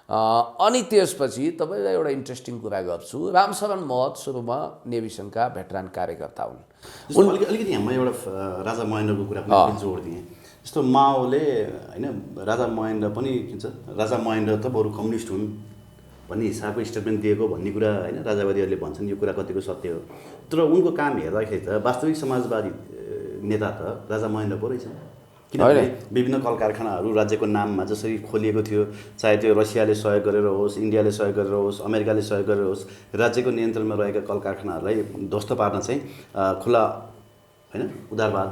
अनि त्यसपछि तपाईँलाई एउटा इन्ट्रेस्टिङ कुरा गर्छु। रामशरण महत सुरुमा नेभी सङ्घका भेटरान कार्यकर्ता हुन्। अलिकति यहाँ म एउटा राजा महेन्द्रको कुरा पनि जोड दिएँ। जस्तो माओले होइन राजा महेन्द्र पनि के भन्छ, राजा महेन्द्र त बरु कम्युनिस्ट हुन् भन्ने हिसाबको स्टेटमेन्ट दिएको भन्ने कुरा होइन राजावादीहरूले भन्छन्। यो कुरा कतिको सत्य हो, तर उनको काम हेर्दाखेरि त वास्तविक समाजवादी नेता त राजा महेन्द्र पो रहेछ। किनभने विभिन्न कल कारखानाहरू राज्यको नाममा जसरी खोलिएको थियो, चाहे त्यो रसियाले सहयोग गरेर होस्, इन्डियाले सहयोग गरेर होस्, अमेरिकाले सहयोग गरेर होस्, राज्यको नियन्त्रणमा रहेका कल कारखानाहरूलाई ध्वस्त पार्न चाहिँ खुला होइन उदारवाद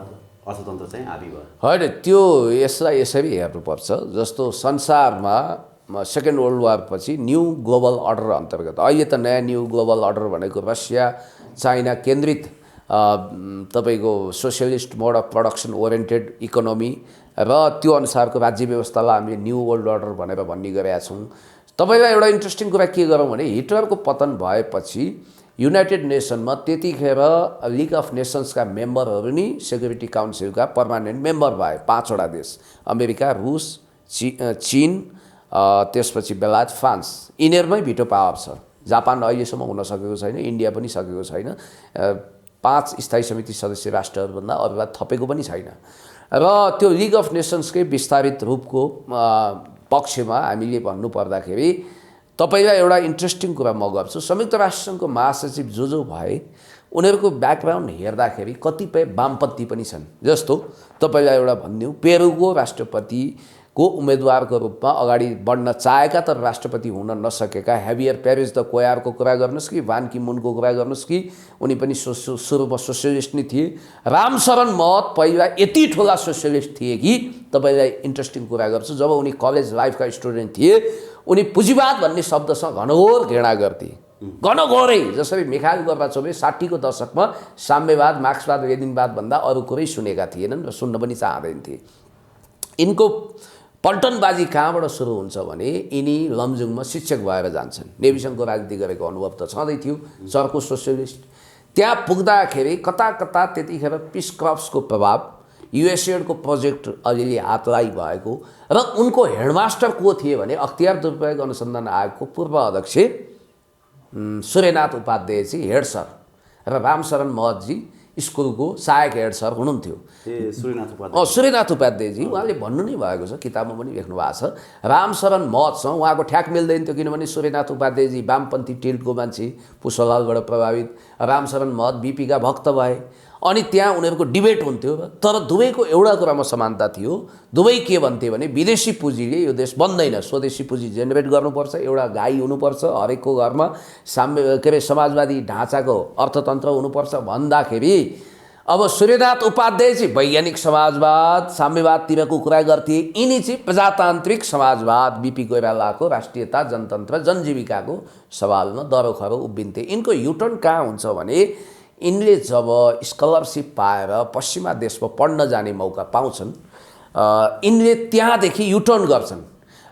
अर्थतन्त्र चाहिँ हाबी भयो। होइन, त्यो यसलाई यसरी हेर्नुपर्छ। जस्तो संसारमा सेकेन्ड वर्ल्ड वार पछि न्यू ग्लोबल अर्डर अन्तर्गत अहिले त नयाँ न्यू ग्लोबल अर्डर भनेको रसिया चाइना केन्द्रित तपाईँको socialist mode of production oriented economy र त्यो अनुसारको राज्य व्यवस्थालाई हामीले न्यू वर्ल्ड अर्डर भनेर भन्ने गरेका छौँ। तपाईँलाई एउटा इन्ट्रेस्टिङ कुरा के गरौँ भने हिटलरको पतन भएपछि युनाइटेड नेसनमा त्यतिखेर लिग अफ नेसन्सका मेम्बरहरू नि सेक्युरिटी काउन्सिलका पर्मानेन्ट मेम्बर भए 5 वटा देश, अमेरिका, रुस, चीन, त्यसपछि बेलायत, फ्रान्स। यिनीहरूमै भिटो पावर छ। जापान अहिलेसम्म हुन सकेको छैन, इन्डिया पनि सकेको छैन। 5 स्थायी समिति सदस्य राष्ट्रहरूभन्दा अरूलाई थपेको पनि छैन। र त्यो लिग अफ नेसन्सकै विस्तारित रूपको पक्षमा हामीले भन्नुपर्दाखेरि तपाईँलाई एउटा इन्ट्रेस्टिङ कुरा म गर्छु। संयुक्त राष्ट्रसङ्घको महासचिव जो भए उनीहरूको ब्याकग्राउन्ड हेर्दाखेरि कतिपय वामपन्थी पनि छन्। जस्तो तपाईँलाई एउटा भनिदिउँ, पेरुको राष्ट्रपतिको उम्मेदवारको रूपमा अगाडि बढ्न चाहेका तर राष्ट्रपति हुन नसकेका हेभियर पेरेज द कोयारको कुरा गर्नुहोस् कि बान की मुनको कुरा गर्नुहोस् कि उनी पनि सुरुमा सोसियलिस्ट नै थिए। रामशरण महत पहिला यति ठुला सोसियलिस्ट थिए कि तपाईँलाई इन्ट्रेस्टिङ कुरा गर्छु, जब उनी कलेज लाइफका स्टुडेन्ट थिए उनी पुँजीवाद भन्ने शब्दसँग घनघोर घृणा गर्थे, घनघोरै। जसरी मिखाइल गोर्बाचोभले 60 को दशकमा साम्यवाद, मार्क्सवाद, लेनिनवाद भन्दा अरू कुरै सुनेका थिएनन् र सुन्न पनि चाहँदैनथे। यिनको पल्टनबाजी कहाँबाट सुरु हुन्छ भने यिनी लमजुङमा शिक्षक भएर जान्छन्। नेभी सङ्घको राजनीति गरेको अनुभव त छँदै थियो, चर्को सोसियलिस्ट। त्यहाँ पुग्दाखेरि कता कता त्यतिखेर पिस क्रप्सको प्रभाव, युएसएडको प्रोजेक्ट अलिअलि हातलाई भएको र उनको हेडमास्टर को थिए भने अख्तियार दुरुपयोग अनुसन्धान आयोगको पूर्व अध्यक्ष सूर्यनाथ उपाध्यायजी हेड सर र रामशरण महतजी स्कुलको सहायक हेड सर हुनुहुन्थ्यो। सूर्यनाथ उपाध्यायजी उहाँले भन्नु नै भएको छ, किताबमा पनि लेख्नु भएको छ। रामशरण महतसँग उहाँको ठ्याक मिल्दैन थियो, किनभने सूर्यनाथ उपाध्यायजी वामपन्थी टिल्टको मान्छे, पुष्पलालबाट प्रभावित। रामशरण महत बिपीका भक्त भए। अनि त्यहाँ उनीहरूको डिबेट हुन्थ्यो। तर दुवैको एउटा कुरामा समानता थियो। दुवै के भन्थे भने विदेशी पुँजीले यो देश बन्दैन, स्वदेशी पुँजी जेनेरेट गर्नुपर्छ, एउटा गाई हुनुपर्छ हरेकको घरमा, समाजवादी ढाँचाको अर्थतन्त्र हुनुपर्छ भन्दाखेरि अब सूर्यनाथ उपाध्याय चाहिँ वैज्ञानिक समाजवाद, साम्यवादतिरको कुरा गर्थे। यिनी चाहिँ प्रजातान्त्रिक समाजवाद, बिपी कोइरालाको राष्ट्रियता, जनतन्त्र, जनजीविकाको सवालमा दरोखरो उभिन्थे। यिनको युटर्न कहाँ हुन्छ भने यिनले जब स्कलरसिप पाएर पश्चिमा देशमा पढ्न जाने मौका पाउँछन्, यिनले त्यहाँदेखि युटर्न गर्छन्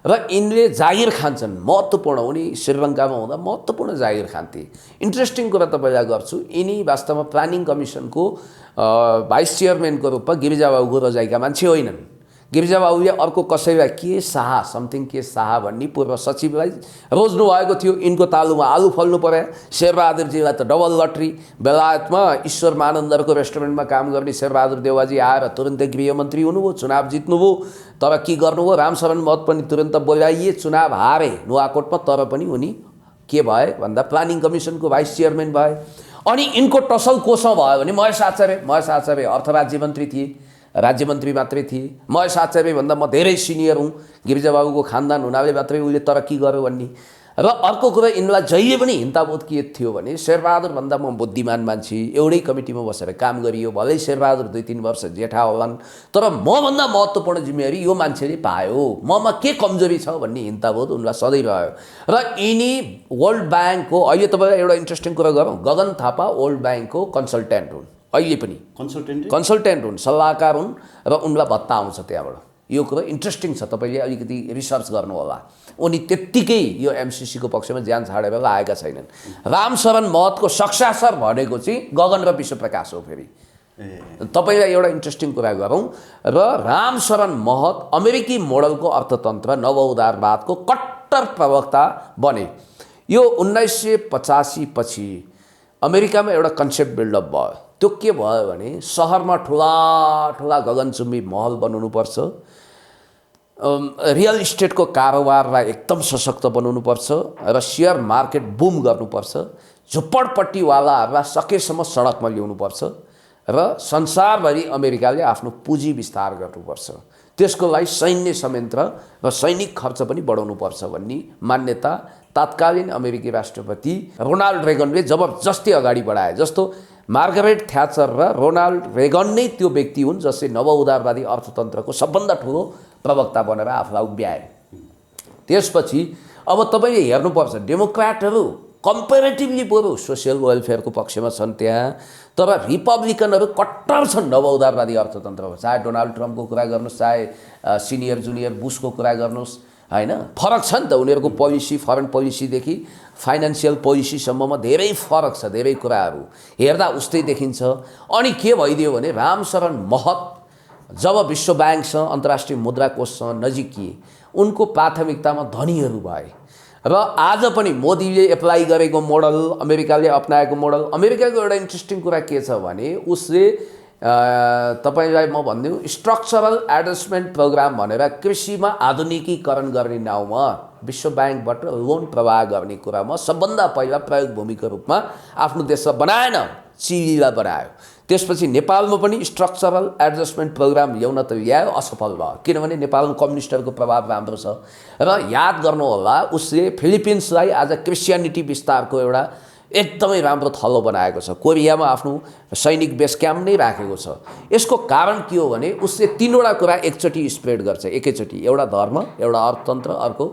र यिनले जागिर खान्छन्। महत्त्वपूर्ण उनी श्रीलङ्कामा हुँदा महत्त्वपूर्ण जागिर खान्थे। इन्ट्रेस्टिङ कुरा तपाईँलाई गर्छु, यिनी वास्तवमा प्लानिङ कमिसनको भाइस चेयरम्यानको रूपमा गिरिजाबाबुको रजाइका मान्छे होइनन्। गिरिजाबाबुले अर्को कसैलाई के शाह समथिङ के शाह भन्ने पूर्व सचिवलाई रोज्नु भएको थियो। यिनको तालुमा आलु फल्नु पर्यो। शेरबहादुरजीलाई त डबल लटरी। बेलायतमा ईश्वर मानन्दरको रेस्टुरेन्टमा काम गर्ने शेरबहादुर देवाजी आएर तुरन्तै गृहमन्त्री हुनुभयो, चुनाव जित्नुभयो। तर के गर्नुभयो, रामशरण महत पनि तुरन्त बोलाइए, चुनाव हारे नुवाकोटमा, तर पनि उनी के भए भन्दा प्लानिङ कमिसनको भाइस चेयरम्यान भए। अनि यिनको टसल कोसँग भयो भने महेश आचार्य अर्थ राज्य मन्त्री थिए, राज्य मन्त्री मात्रै थिए। महेश आचार्यभन्दा म धेरै सिनियर हुँ, गिरिजाबाबुको खानदान हुनाले मात्रै उसले तरक्की गर्यो भन्ने। र अर्को कुरा, यिनलाई जहिले पनि हिन्ताबोध के थियो भने शेरबहादुरभन्दा म बुद्धिमान मान्छे, एउटै कमिटीमा बसेर काम गरियो, भलै शेरबहादुर 2-3 वर्ष जेठा होलान्, तर मभन्दा महत्त्वपूर्ण जिम्मेवारी यो मान्छेले पायो, ममा के कमजोरी छ भन्ने हिन्ताबोध उनलाई सधैँ रह्यो। र यिनी वर्ल्ड ब्याङ्कको, अहिले तपाईँलाई एउटा इन्ट्रेस्टिङ कुरा गरौँ, गगन थापा वर्ल्ड ब्याङ्कको कन्सल्ट्यान्ट हुन्, अहिले पनि कन्सल्ट्यान्ट हुन्, सल्लाहकार हुन्, र उनलाई भत्ता आउँछ त्यहाँबाट। यो कुरा इन्ट्रेस्टिङ छ, तपाईँले अलिकति रिसर्च गर्नु होला। उनी त्यत्तिकै यो एमसिसीको पक्षमा ज्यान छाडेर लागेका छैनन्। रामशरण महतको सक्सेसर भनेको चाहिँ गगन र विश्वप्रकाश हो। फेरि तपाईँलाई एउटा इन्ट्रेस्टिङ कुरा गरौँ, र रामशरण महत अमेरिकी मोडलको अर्थतन्त्र नवउदारवादको कट्टर प्रवक्ता बने। यो 1985 पछि अमेरिकामा एउटा कन्सेप्ट बिल्डअप भयो। त्यो के भयो भने सहरमा ठुला ठुला गगनचुम्बी महल बनाउनुपर्छ, रियल इस्टेटको कारोबारलाई एकदम सशक्त बनाउनुपर्छ, र सेयर मार्केट बुम गर्नुपर्छ, झुप्पडपट्टीवालाहरूलाई सकेसम्म सडकमा ल्याउनुपर्छ, र संसारभरि अमेरिकाले आफ्नो पुँजी विस्तार गर्नुपर्छ। त्यसको लागि सैन्य संयन्त्र र सैनिक खर्च पनि बढाउनुपर्छ भन्ने मान्यता तत्कालीन अमेरिकी राष्ट्रपति रोनाल्ड रेगनले जबरजस्ती अगाडि बढाए। जस्तो मार्गरेट थ्याचर र रोनाल्ड रेगन नै त्यो व्यक्ति हुन् जसले नवउदारवादी अर्थतन्त्रको सबभन्दा ठुलो प्रवक्ता बनेर आफूलाई उभ्याए। त्यसपछि अब तपाईँले हेर्नुपर्छ, डेमोक्र्याटहरू कम्पेरेटिभली बरु सोसियल वेलफेयरको पक्षमा छन् त्यहाँ, तर रिपब्लिकनहरू कट्टर छन् नवउदारवादी अर्थतन्त्रमा। चाहे डोनाल्ड ट्रम्पको कुरा गर्नुहोस्, चाहे सिनियर जुनियर बुसको कुरा गर्नुहोस्, हैन, फरक छ नि त उनीहरूको पोलिसी, फरेन पोलिसीदेखि फाइनेन्सियल पोलिसीसम्ममा धेरै फरक छ। धेरै कुराहरू हेर्दा उस्तै देखिन्छ। अनि के भइदियो भने रामशरण महत जब विश्व ब्याङ्कसँग अन्तर्राष्ट्रिय मुद्रा कोषसँग नजिकिए, उनको प्राथमिकतामा धनीहरू भए। र आज पनि मोदीले एप्लाई गरेको मोडल, अमेरिकाले अपनाएको मोडल, अमेरिकाको एउटा इन्ट्रेस्टिङ कुरा के छ भने उसले तपाईलाई म भनिदिउँ, स्ट्रक्चरल एडजस्टमेन्ट प्रोग्राम भनेर कृषिमा आधुनिकीकरण गर्ने नाउँमा विश्व ब्याङ्कबाट लोन प्रवाह गर्ने कुरामा सबभन्दा पहिला प्रयोग भूमिको रूपमा आफ्नो देशमा बनाएन, चिलीलाई बनायो। त्यसपछि नेपालमा पनि स्ट्रक्चरल एडजस्टमेन्ट प्रोग्राम ल्याउन त ल्यायो, असफल भयो, किनभने नेपालमा कम्युनिस्टहरूको प्रभाव राम्रो छ। र याद गर्नुहोला, उसले फिलिपिन्सलाई आज क्रिस्चियनिटी विस्तारको एउटा एकदमै राम्रो थलो बनाएको छ। कोरियामा आफ्नो सैनिक बेस क्याम्प नै राखेको छ। यसको कारण के हो भने उसले 3वटा कुरा एकचोटि स्प्रेड गर्छ, एकैचोटि। एउटा धर्म, एउटा अर्थतन्त्र, अर्को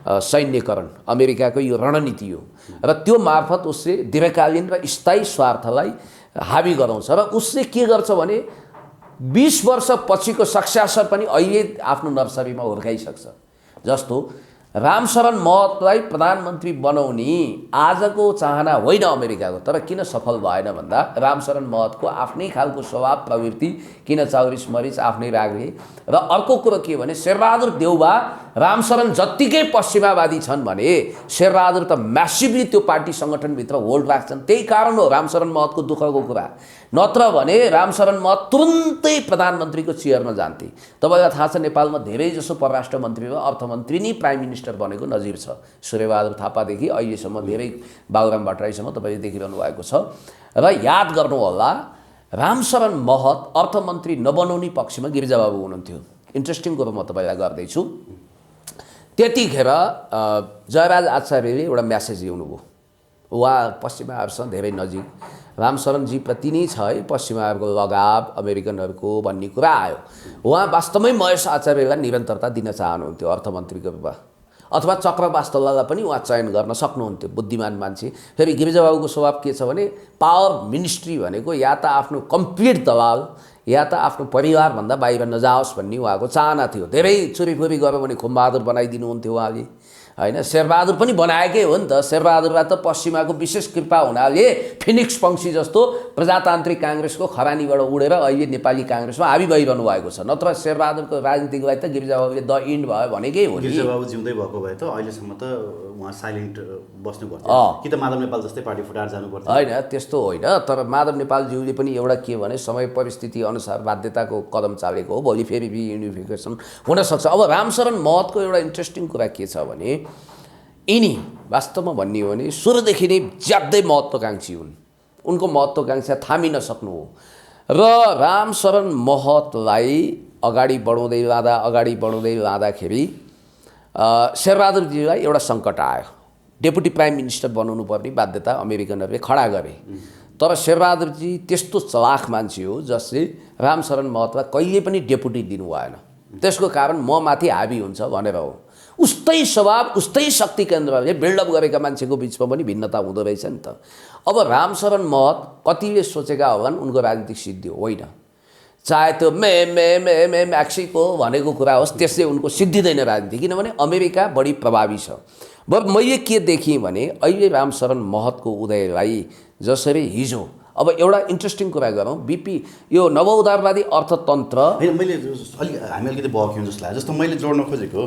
सैन्यकरण। अमेरिकाको यो रणनीति हो, र त्यो मार्फत उसले दीर्घकालीन र स्थायी स्वार्थलाई हाबी गराउँछ। र उसले के गर्छ भने 20 वर्ष पछिको सक्सेसर पनि अहिले आफ्नो नर्सरीमा हुर्काइसक्छ। जस्तो रामशरण महतलाई प्रधानमन्त्री बनाउने आजको चाहना होइन अमेरिकाको, तर किन सफल भएन भन्दा रामशरण महतको आफ्नै खालको स्वभाव प्रवृत्ति, किन चौरिस मरिच आफ्नै रागले। र अर्को कुरो के भने शेरबहादुर देउबा रामशरण जत्तिकै पश्चिमावादी छन् भने शेरबहादुर त म्यासिभली त्यो पार्टी सङ्गठनभित्र होल्ड राख्छन्। त्यही कारण हो रामशरण महतको दुःखको कुरा। नत्र भने रामशरण महत तुरुन्तै प्रधानमन्त्रीको चेयरमा जान्थे। तपाईँलाई थाहा छ नेपालमा धेरै जसो परराष्ट्र मन्त्री र अर्थमन्त्री नै प्राइम मिनिस्टर बनेको नजिर छ। सूर्यबहादुर थापादेखि अहिलेसम्म धेरै बाबुराम भट्टराईसम्म तपाईँले देखिरहनु भएको छ। र याद गर्नुहोला, रामशरण महत अर्थमन्त्री नबनाउने पक्षमा गिरिजाबाबु हुनुहुन्थ्यो। इन्ट्रेस्टिङ कुरो म तपाईँलाई गर्दैछु। त्यतिखेर जयराज आचार्यले एउटा म्यासेज ल्याउनुभयो। उहाँ पश्चिमाहरूसँग धेरै नजिक, रामशरणजी प्रति नै छ है पश्चिमाहरूको लगाव, अमेरिकनहरूको भन्ने कुरा आयो। उहाँ वास्तवमै महेश आचार्यलाई निरन्तरता दिन चाहनुहुन्थ्यो अर्थमन्त्रीको रूपमा, अथवा चक्र वास्तवलाई पनि उहाँ चयन गर्न सक्नुहुन्थ्यो, बुद्धिमान मान्छे। फेरि गिरिजाबाबुको स्वभाव के छ भने पावर मिनिस्ट्री भनेको या त आफ्नो कम्प्लिट दलाल, या त आफ्नो परिवारभन्दा बाहिर नजाओस् भन्ने उहाँको चाहना थियो। धेरै चुरीफुरी गऱ्यो भने खुमबहादुर बनाइदिनुहुन्थ्यो उहाँले, होइन। शेरबहादुर पनि बनाएकै हो नि त। शेरबहादुरलाई त पश्चिमाको विशेष कृपा हुनाले फिनिक्स पंक्षी जस्तो प्रजातान्त्रिक काङ्ग्रेसको खरानीबाट उडेर अहिले नेपाली काङ्ग्रेसमा हाबी भइरहनु भएको छ। नत्र शेरबहादुरको राजनीतिलाई त गिरिजाबाबुले द इन्ड भयो भनेकै हो नि। गिरिजाबाबु जिउँदै भएको भए त अहिलेसम्म त उहाँ साइलेन्ट बस्नु पर्थ्यो कि त माधव नेपाल जस्तै पार्टी फुटाएर जानु पर्थ्यो। होइन, त्यस्तो होइन। तर माधव नेपालज्यूले पनि एउटा के भने समय परिस्थिति अनुसार बाध्यताको कदम चालेको हो। भोलि फेरि युनिफिकेसन हुनसक्छ। अब रामशरण महतको एउटा इन्ट्रेस्टिङ कुरा के छ भने यिनी वास्तवमा भन्ने हो भने सुरुदेखि नै ज्यादै महत्त्वकाङ्क्षी हुन्। उनको महत्त्वकाङ्क्षा थामिन सक्नु हो। र रामशरण महतलाई अगाडि बढाउँदै लाँदाखेरि शेरबहादुरजीलाई एउटा सङ्कट आयो। डेपुटी प्राइम मिनिस्टर बनाउनु पर्ने बाध्यता अमेरिकनहरूले खडा गरे। तर शेरबहादुरजी त्यस्तो चलाख मान्छे हो जसले रामशरण महतलाई कहिले पनि डेपुटी दिनु भएन। त्यसको कारण म माथि हाबी हुन्छ भनेर हो। उस्तै स्वभाव उस्तै शक्ति केन्द्रले बिल्डअप गरेका मान्छेको बिचमा पनि भिन्नता हुँदो रहेछ नि त। अब रामशरण महत कतिले सोचेका होलान् उनको राजनीतिक सिद्धि होइन। चाहे त्यो मे म्याक्सिको भनेको कुरा होस्, त्यसले उनको सिद्धिँदैन राजनीति। किनभने अमेरिका बढी प्रभावी छ। मैले के देखेँ भने अहिले रामशरण महतको उदयलाई जसरी हिजो अब एउटा इन्ट्रेस्टिङ कुरा गरौँ, बिपी यो नवउदारवादी अर्थतन्त्र मैले हामी अलिकति बक्यौँ जस्तो लाग्यो। जस्तो मैले जोड्न खोजेको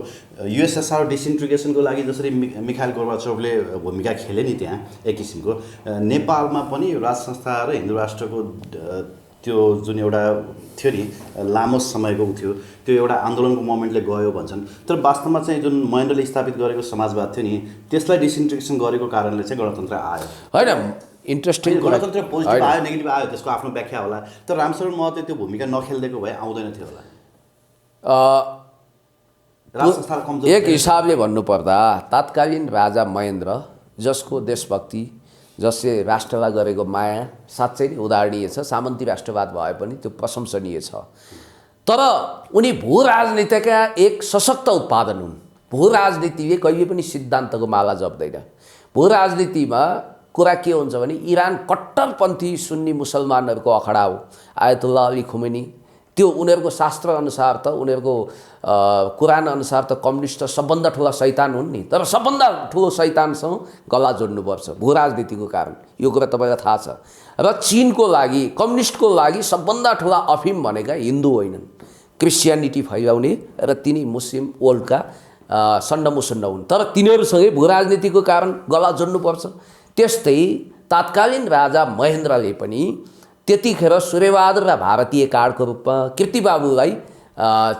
युएसएसआर डिसइन्टिग्रेसनको लागि जसरी मिखाइल गोर्बाचोभले भूमिका खेले नि त्यहाँ एक किसिमको, नेपालमा पनि राज संस्था र हिन्दू राष्ट्रको त्यो जुन एउटा थियो नि लामो समयको थियो, त्यो एउटा आन्दोलनको मोमेन्टले गयो भन्छन्। तर वास्तवमा चाहिँ जुन महेन्द्रले स्थापित गरेको समाजवाद थियो नि त्यसलाई डिसइन्टिग्रेसन गरेको कारणले चाहिँ गणतन्त्र आयो। होइन, इन्ट्रेस्टिङ गणतन्त्र पोजिटिभ आयो नेगेटिभ आयो, त्यसको आफ्नो व्याख्या होला। तर रामशरण महतले त्यो भूमिका नखेलिदिएको भए आउँदैन थियो होला। एक हिसाबले भन्नुपर्दा तत्कालीन राजा महेन्द्र जसको देशभक्ति, जसले राष्ट्रलाई गरेको माया साँच्चै नै उदाहरणीय छ। सामन्ती राष्ट्रवाद भए पनि त्यो प्रशंसनीय छ। तर उनी भू राजनीतिका एक सशक्त उत्पादन हुन्। भू राजनीतिले कहिले पनि सिद्धान्तको माला जप्दैन। भू राजनीतिमा कुरा के हुन्छ भने इरान कट्टरपन्थी सुन्नी मुसलमानहरूको अखडा हो। आयतुल्लाह अली खुमेनी त्यो उनीहरूको शास्त्र अनुसार त उनीहरूको कुरान अनुसार त कम्युनिस्ट सबभन्दा ठुला शैतान हुन् नि। तर सबभन्दा ठुलो शैतानसँग गला जोड्नुपर्छ भू राजनीतिको कारण, यो कुरा तपाईँलाई थाहा छ। र चीनको लागि कम्युनिस्टको लागि सबभन्दा ठुला अफिम भनेका हिन्दू होइनन्, क्रिस्चियनिटी फैलाउने र तिनी मुस्लिम वर्ल्डका सन्डमुसन्ड हुन्। तर तिनीहरूसँगै भू राजनीतिको कारण गला जोड्नुपर्छ। त्यस्तै तत्कालीन राजा महेन्द्रले पनि त्यतिखेर सूर्यबहादुर र भारतीय कार्डको रूपमा, कीर्तिबाबुलाई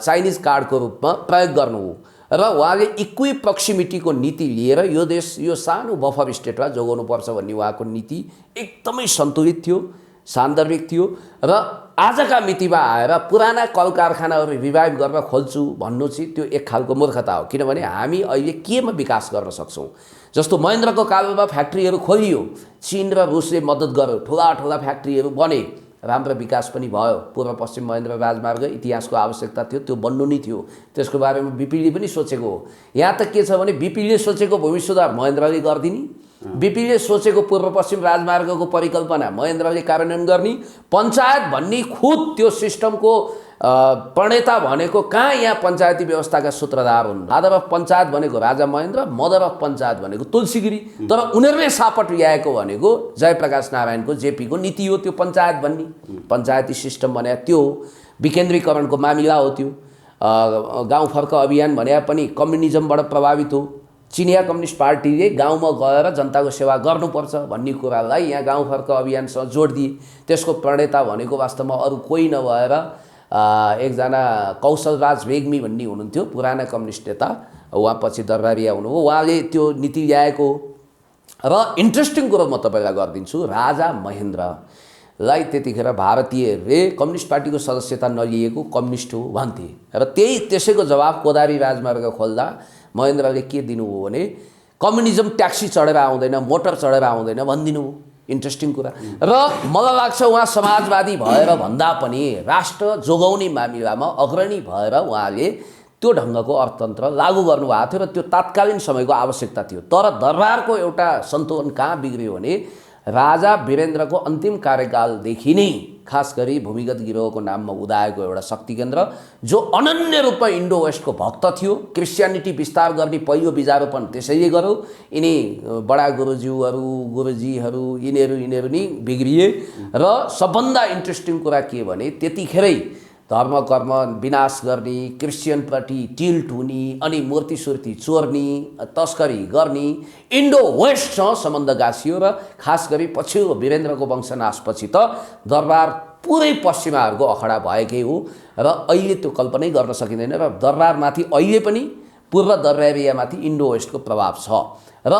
चाइनिज कार्डको रूपमा प्रयोग गर्नु हो। र उहाँले इक्वी प्रक्सिमिटीको नीति लिएर यो देश यो सानो बफर स्टेटमा जोगाउनुपर्छ भन्ने उहाँको नीति एकदमै सन्तुलित थियो, सान्दर्भिक थियो। र आजका मितिमा आएर पुराना कल कारखानाहरू रिभाइभ गरेर खोल्छु भन्नु चाहिँ त्यो एक खालको मूर्खता हो। किनभने हामी अहिले केमा विकास गर्न सक्छौँ। जस्तो महेन्द्रको कालमा फ्याक्ट्रीहरू खोलियो, चीन र रुसले मद्दत गर्यो, ठुला ठुला फ्याक्ट्रीहरू बने, राम्रो विकास पनि भयो। पूर्व पश्चिम महेन्द्र राजमार्ग इतिहासको आवश्यकता थियो, त्यो बन्नु नै थियो। त्यसको बारेमा बिपीले पनि सोचेको हो। यहाँ त के छ भने बिपीले सोचेको भूमि सुधार महेन्द्रले गरिदिने, बिपीले सोचेको पूर्व पश्चिम राजमार्गको परिकल्पना महेन्द्रले कार्यान्वयन गर्ने, पञ्चायत भन्ने खुद त्यो सिस्टमको प्रणेता भनेको कहाँ यहाँ पञ्चायती व्यवस्थाका सूत्रधार हुन्। फादर अफ पञ्चायत भनेको राजा महेन्द्र, मदर अफ पञ्चायत भनेको तुलसीगिरी। तर उनीहरूले सापट ल्याएको भनेको जयप्रकाश नारायणको जेपीको नीति हो। त्यो पञ्चायत भन्ने पञ्चायती सिस्टम भने त्यो विकेन्द्रीकरणको मामिला हो। त्यो गाउँफर्क अभियान भने पनि कम्युनिजमबाट प्रभावित हो। चिनिया कम्युनिस्ट पार्टीले गाउँमा गएर जनताको सेवा गर्नुपर्छ भन्ने कुरालाई यहाँ गाउँफर्क अभियानसँग जोड दिए। त्यसको प्रणेता भनेको वास्तवमा अरू कोही नभएर एकजना कौशलराज वेग्मी भन्ने हुनुहुन्थ्यो, पुराना कम्युनिस्ट नेता। उहाँ पछि दरबारिया हुनुभयो। उहाँले त्यो नीति ल्याएको। र इन्ट्रेस्टिङ कुरो म तपाईँलाई गरिदिन्छु, राजा महेन्द्रलाई त्यतिखेर भारतीयहरूले कम्युनिस्ट पार्टीको सदस्यता नलिएको कम्युनिस्ट हो भन्थे। र त्यसैको जवाब कोदारी राजमार्ग खोल्दा महेन्द्रले के दिनुभयो भने कम्युनिजम ट्याक्सी चढेर आउँदैन, मोटर चढेर आउँदैन भनिदिनु हो। इन्ट्रेस्टिङ कुरा। र मलाई लाग्छ उहाँ समाजवादी भएर भन्दा पनि राष्ट्र जोगाउने मामिलामा अग्रणी भएर उहाँले त्यो ढङ्गको अर्थतन्त्र लागू गर्नुभएको थियो र त्यो तात्कालीन समयको आवश्यकता थियो। तर दरबारको एउटा सन्तुलन कहाँ बिग्रियो भने राजा वीरेन्द्रको अन्तिम कार्यकालदेखि नै खास गरी भूमिगत गिरोहको नाममा उदाएको एउटा शक्ति केन्द्र जो अनन्य रूपमा इन्डो वेस्टको भक्त थियो, क्रिस्चियनिटी विस्तार गर्ने पहिलो बिजारोपण त्यसैले गर्यो। यिनी बडा गुरुज्यूहरू गुरुजीहरू यिनीहरू नि बिग्रिए र सबभन्दा इन्ट्रेस्टिङ कुरा के भने त्यतिखेरै धर्म कर्म विनाश गर्ने, क्रिस्चियनप्रति टिल्ट हुने अनि मूर्ति सुर्ती चोर्ने, तस्करी गर्ने इन्डो वेस्टसँग सम्बन्ध गाँसियो र खास गरी पछिल्लो वीरेन्द्रको वंशनाशपछि त दरबार पुरै पश्चिमाहरूको अखडा भएकै हो र अहिले त्यो कल्पनै गर्न सकिँदैन र दरबारमाथि अहिले पनि पूर्व दरबारियामाथि इन्डो वेस्टको प्रभाव छ। र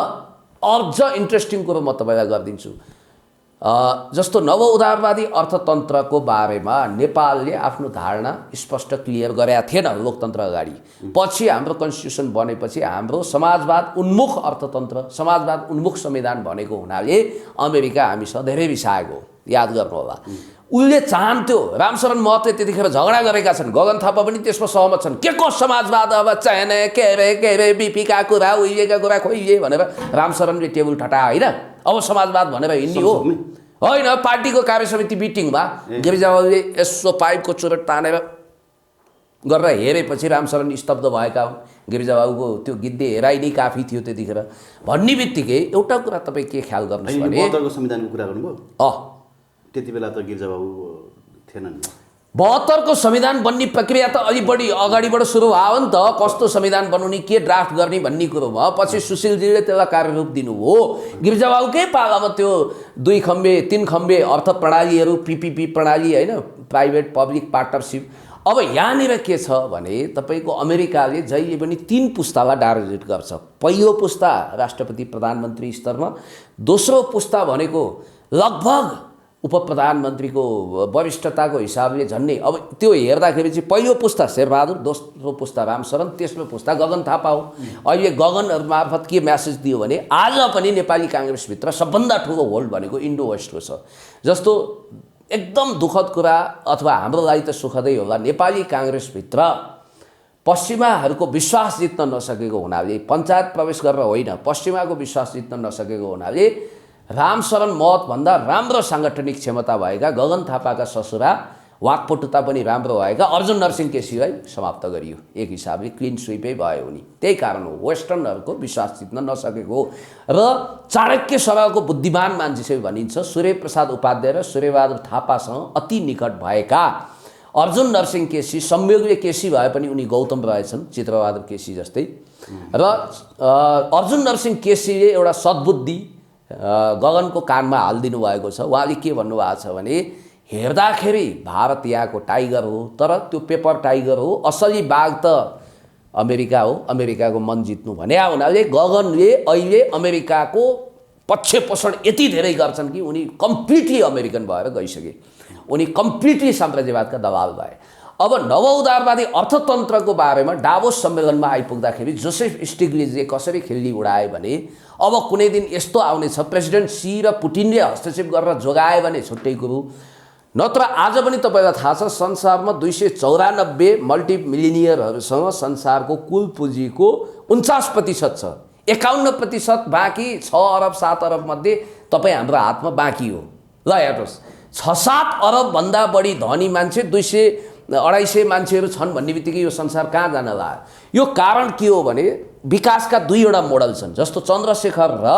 अझ इन्ट्रेस्टिङ कुरो म तपाईँलाई गरिदिन्छु। जस्तो नव उदारवादी अर्थतन्त्रको बारेमा नेपालले आफ्नो धारणा स्पष्ट क्लियर गरेका थिएन लोकतन्त्र अगाडि। पछि हाम्रो कन्स्टिट्युसन बनेपछि हाम्रो समाजवाद उन्मुख अर्थतन्त्र, समाजवाद उन्मुख संविधान भनेको हुनाले अमेरिका हामीसँग धेरै रिसाएको, याद गर्नुहोला। उसले चाहन्थ्यो, रामशरण महतले त्यतिखेर झगडा गरेका छन्, गगन थापा पनि त्यसमा सहमत छन्, के को समाजवाद अब चाहिने के अरे बिपीका कुरा उहिलेका कुरा खोइले भनेर रामशरणले टेबल ठटाए होइन। अब समाजवाद भनेर हिँड्ने हो होइन। पार्टीको कार्यसमिति मिटिङमा गिरिजाबाबुले यसो पाइपको चुरोट तानेर गरेर हेरेपछि रामशरण स्तब्ध भएका हुन्। गिरिजाबाबुको त्यो गिद्धे हेराइ नै काफी थियो त्यतिखेर। भन्ने बित्तिकै एउटा कुरा तपाईँ के ख्याल गर्नुहोस् भने 72 को संविधानको कुरा गर्नुभयो। त्यति बेला त गिरिजाबाबु थिएनन्। 72 को संविधान बन्ने प्रक्रिया त अलि बढी अगाडिबाट सुरु भयो नि त। कस्तो संविधान बनाउने, के ड्राफ्ट गर्ने भन्ने कुरोमा पछि सुशीलजीले त्यसलाई कार्यरूप दिनुभयो। गिरिजाबाबुकै पालामा त्यो 2 खम्बे 3 खम्बे अर्थ प्रणालीहरू, पीपीपी प्रणाली होइन, प्राइभेट पब्लिक पार्टनरसिप। अब यहाँनिर के छ भने तपाईँको अमेरिकाले जहिले पनि 3 पुस्तालाई डायरेक्ट गर्छ। पहिलो पुस्ता राष्ट्रपति प्रधानमन्त्री स्तरमा, दोस्रो पुस्ता भनेको लगभग उप प्रधानमन्त्रीको वरिष्ठताको हिसाबले झन्डै अब त्यो हेर्दाखेरि चाहिँ पहिलो पुस्ता शेरबहादुर, दोस्रो पुस्ता रामशरण, तेस्रो पुस्ता गगन थापा हो। अहिले गगनहरू मार्फत के म्यासेज दियो भने आज पनि नेपाली काङ्ग्रेसभित्र सबभन्दा ठुलो होल्ड भनेको इन्डो वेस्टको छ। जस्तो एकदम दुःखद कुरा अथवा हाम्रो लागि त सुखदै होला, नेपाली काङ्ग्रेसभित्र पश्चिमाहरूको विश्वास जित्न नसकेको हुनाले, पञ्चायत प्रवेश गरेर होइन पश्चिमाको विश्वास जित्न नसकेको हुनाले रामशरण महतभन्दा राम्रो साङ्गठनिक क्षमता भएका गगन थापाका ससुरा, वाकपटुता पनि राम्रो भएका अर्जुन नरसिंह केसीलाई समाप्त गरियो। एक हिसाबले क्लिन स्विपै भयो उनी। त्यही कारण हो वेस्टर्नहरूको विश्वास जित्न नसकेको हो। र चाणक्य सभाको बुद्धिमान मान्छे चाहिँ भनिन्छ सूर्यप्रसाद उपाध्याय र सूर्यबहादुर थापासँग अति निकट भएका अर्जुन नरसिंह केसी, संयोगले केसी भए पनि उनी गौतम रहेछन्, चित्रबहादुर केसी जस्तै। र अर्जुन नरसिंह केसीले एउटा सद्बुद्धि गगनको कानमा हालिदिनु भएको छ। उहाँले के भन्नुभएको छ भने हेर्दाखेरि भारत यहाँको टाइगर हो, तर त्यो पेपर टाइगर हो, असली बाघ त अमेरिका हो, अमेरिकाको मन जित्नु भने हुनाले गगनले अहिले अमेरिकाको पक्ष पोषण यति धेरै गर्छन् कि उनी कम्प्लिटली अमेरिकन भएर गइसके, उनी कम्प्लिटली साम्राज्यवादका दलाल भए। अब नव उदारवादी अर्थतन्त्रको बारेमा डाभोस सम्मेलनमा आइपुग्दाखेरि जोसेफ स्टिग्लिजले कसरी खिल्ली उडाए भने अब कुनै दिन यस्तो आउनेछ प्रेसिडेन्ट सी र पुटिनले हस्तक्षेप गरेर जोगाए भने छुट्टै कुरो, नत्र आज पनि तपाईँलाई थाहा छ संसारमा 294 मल्टिमिलिनियरहरूसँग संसारको कुल पुँजीको 49% छ, 51% बाँकी 6 अरब 7 अरब मध्ये तपाईँ हाम्रो हातमा बाँकी हो। ल हेर्नुहोस् 6-7 अरबभन्दा बढी धनी मान्छे 200-250 मान्छेहरू छन् भन्ने बित्तिकै यो संसार कहाँ जान लाग्यो? यो कारण के हो भने विकासका 2वटा मोडल छन्। जस्तो चन्द्रशेखर र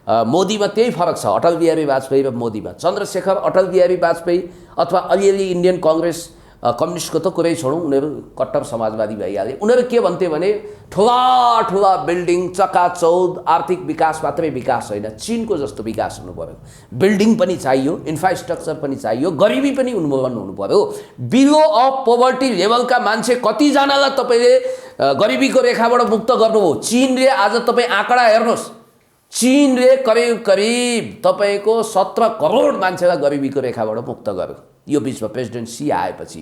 मोदीमा त्यही फरक छ, अटल बिहारी वाजपेयी र मोदीमा। चन्द्रशेखर अटल बिहारी वाजपेयी अथवा अलिअलि इन्डियन कङ्ग्रेस कम्युनिस्टको त कुरै छोडौँ, उनीहरू कट्टर समाजवादी भइहाले। उनीहरू के भन्थे भने ठुला ठुला बिल्डिङ, चकाचौध, आर्थिक विकास मात्रै विकास होइन, चिनको जस्तो विकास हुनु पर्यो। बिल्डिङ पनि चाहियो, इन्फ्रास्ट्रक्चर पनि चाहियो, गरिबी पनि उन्मूलन हुनु पर्यो। बिलो अफ पोभर्टी लेभलका मान्छे कतिजनालाई तपाईँले गरिबीको रेखाबाट मुक्त गर्नुभयो? चीनले आज तपाईँ आँकडा हेर्नुहोस्, चीनले करिब तपाईँको 17 करोड मान्छेलाई गरिबीको रेखाबाट मुक्त गर्यो यो बिचमा प्रेसिडेन्ट सी आएपछि।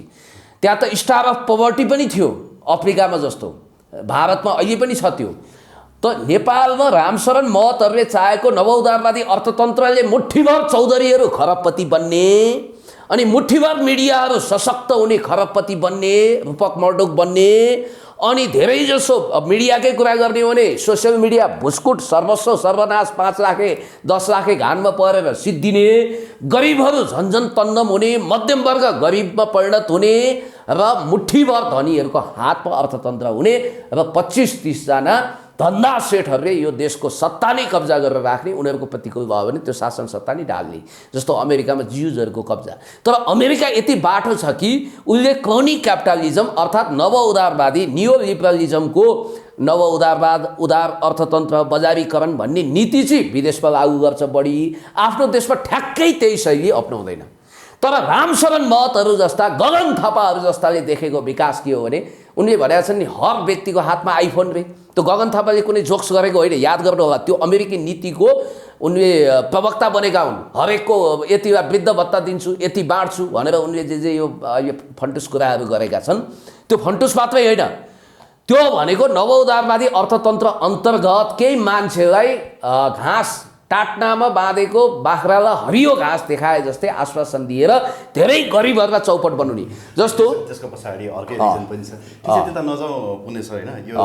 त्यहाँ त स्टार अफ पोभर्टी पनि थियो अफ्रिकामा जस्तो, भारतमा अहिले पनि छ त्यो। त नेपालमा रामशरण महतहरूले चाहेको नवउदारवादी अर्थतन्त्रले मुठ्ठीभर चौधरीहरू खरबपति बन्ने अनि मुठीभर मिडियाहरू सशक्त हुने, खरबपति बन्ने, रूपक मर्डोक बन्ने, अनि धेरैजसो मिडियाकै कुरा गर्ने हो भने सोसियल मिडिया भुस्कुट सर्वस्व सर्वनाश 5 लाखे 10 लाखे घानमा परेर सिद्धिने, गरिबहरू झन्झन तन्नम हुने, मध्यम वर्ग गरिबमा परिणत हुने र मुठीभर धनीहरूको हातमा अर्थतन्त्र हुने र 25-30 जना धन्दा सेठहरूले यो देशको सत्ता नै कब्जा गरेर राख्ने, उनीहरूको प्रतिकूल भयो भने त्यो शासन सत्ता नै ढाल्ने, जस्तो अमेरिकामा ज्युजहरूको कब्जा। तर अमेरिका यति बाठो छ कि उसले क्रोनी क्यापिटलिजम अर्थात् नव उदारवादी नियो लिबरलिजमको नव उदारवाद, उदार अर्थतन्त्र, बजारीकरण भन्ने नीति चाहिँ विदेशमा लागू गर्छ बढी, आफ्नो देशमा ठ्याक्कै त्यही शैली अपनाउँदैन। तर रामशरण महतहरू जस्ता, गगन थापाहरू जस्ताले देखेको विकास के हो भने उनले भनेका छन् नि हर व्यक्तिको हातमा आइफोन रे। त्यो गगन थापाले कुनै जोक्स गरेको होइन, याद गर्नु होला, त्यो अमेरिकी नीतिको उनले प्रवक्ता बनेका हुन्। हरेकको यति वृद्ध भत्ता दिन्छु, यति बाँड्छु भनेर उनले जे यो फन्टुस कुराहरू गरेका छन्, त्यो फन्टुस मात्रै होइन, त्यो भनेको नव उदारवादी अर्थतन्त्र अन्तर्गत केही मान्छेलाई घाँस टाट्नामा बाँधेको बाख्रालाई हरियो घाँस देखाए जस्तै आश्वासन दिएर धेरै गरिबहरूलाई चौपट बनाउने। जस्तो त्यसको पछाडि अर्कै रिजन पनि छ, त्यसै त्यता नजाउँ पुनेश होइन, यो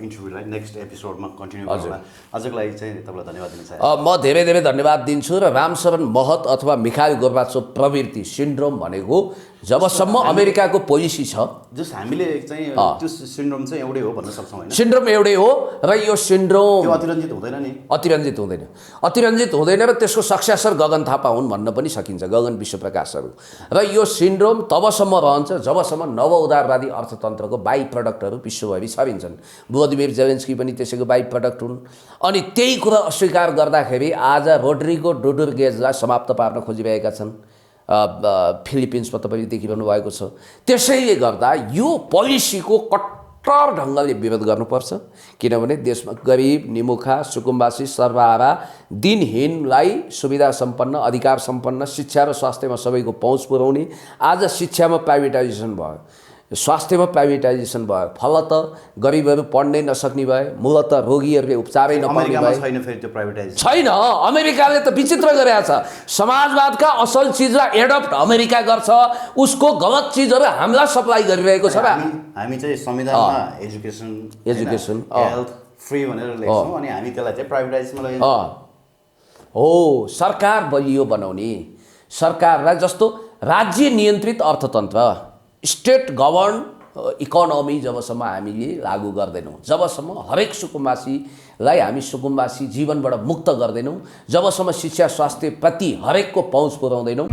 इन्टरभ्यूलाई नेक्स्ट एपिसोडमा कन्टिन्यू गरौँला। आजको लागि चाहिँ तपाईँलाई धन्यवाद दिन चाहन्छु। म धेरै धेरै धन्यवाद दिन्छु। र रामशरण महत अथवा मिखाइल गोर्बाचोभ प्रवृत्ति सिन्ड्रोम भनेको जबसम्म अमेरिकाको पोलिसी छ, जस हामीले चाहिँ त्यो सिन्ड्रोम चाहिँ एउटै हो भन्न सक्छौँ होइन? सिन्ड्रोम एउटै हो र यो सिन्ड्रोम अतिरञ्जित हुँदैन नि, अतिरञ्जित हुँदैन, अतिरञ्जित हुँदैन र त्यसको सक्सेसर गगन थापा हुन् भन्न पनि सकिन्छ, गगन विश्वप्रकाशहरू। र यो सिन्ड्रोम तबसम्म रहन्छ जबसम्म नव उदारवादी अर्थतन्त्रको बाई प्रडक्टहरू विश्वभरि छरिन्छन्। भ्लादिमिर जेलेन्स्की पनि त्यसैको बाई प्रडक्ट हुन्। अनि त्यही कुरा अस्वीकार गर्दाखेरि आज रोड्रिगो डुटर्गेजलाई समाप्त पार्न खोजिरहेका छन्, फिलिपिन्समा तपाईँले देखिरहनु भएको छ। त्यसैले गर्दा यो पोलिसीको कट्टर ढङ्गले विरोध गर्नुपर्छ, किनभने देशमा गरिब, निमुखा, सुकुम्बासी, सर्वहारा, दिनहीनलाई सुविधा सम्पन्न, अधिकार सम्पन्न, शिक्षा र स्वास्थ्यमा सबैको पहुँच पुर्याउने। आज शिक्षामा प्राइभेटाइजेसन भयो, स्वास्थ्यमा प्राइभेटाइजेसन भयो, फलत गरिबहरू पढ्नै नसक्ने भए, मूलत रोगीहरूले उपचारै नपाउने भए। छैन फेरि त्यो प्राइभेटाइजेसन छैन। अमेरिकाले त विचित्र गरेको छ, समाजवादका असल चिजलाई एडप्ट अमेरिका गर्छ, उसको गलत चिजहरू हामीलाई सप्लाई गरिरहेको छ। हामी चाहिँ संविधानमा एजुकेसन हेल्थ फ्री भनेर लेख्छौँ, अनि हामी त्यसलाई चाहिँ प्राइभेटाइजेसनमा लैजान्छौँ। हो, सरकार बलियो बनाउने, सरकारलाई जस्तो राज्य नियन्त्रित अर्थतन्त्र, स्टेट गभर्न इकोनोमी जबसम्म हामीले लागू गर्दैनौँ, जबसम्म हरेक सुकुम्बासीलाई हामी सुकुम्बासी जीवनबाट मुक्त गर्दैनौँ, जबसम्म शिक्षा स्वास्थ्य प्रति हरेकको पहुँच पुर्याउँदैनौँ।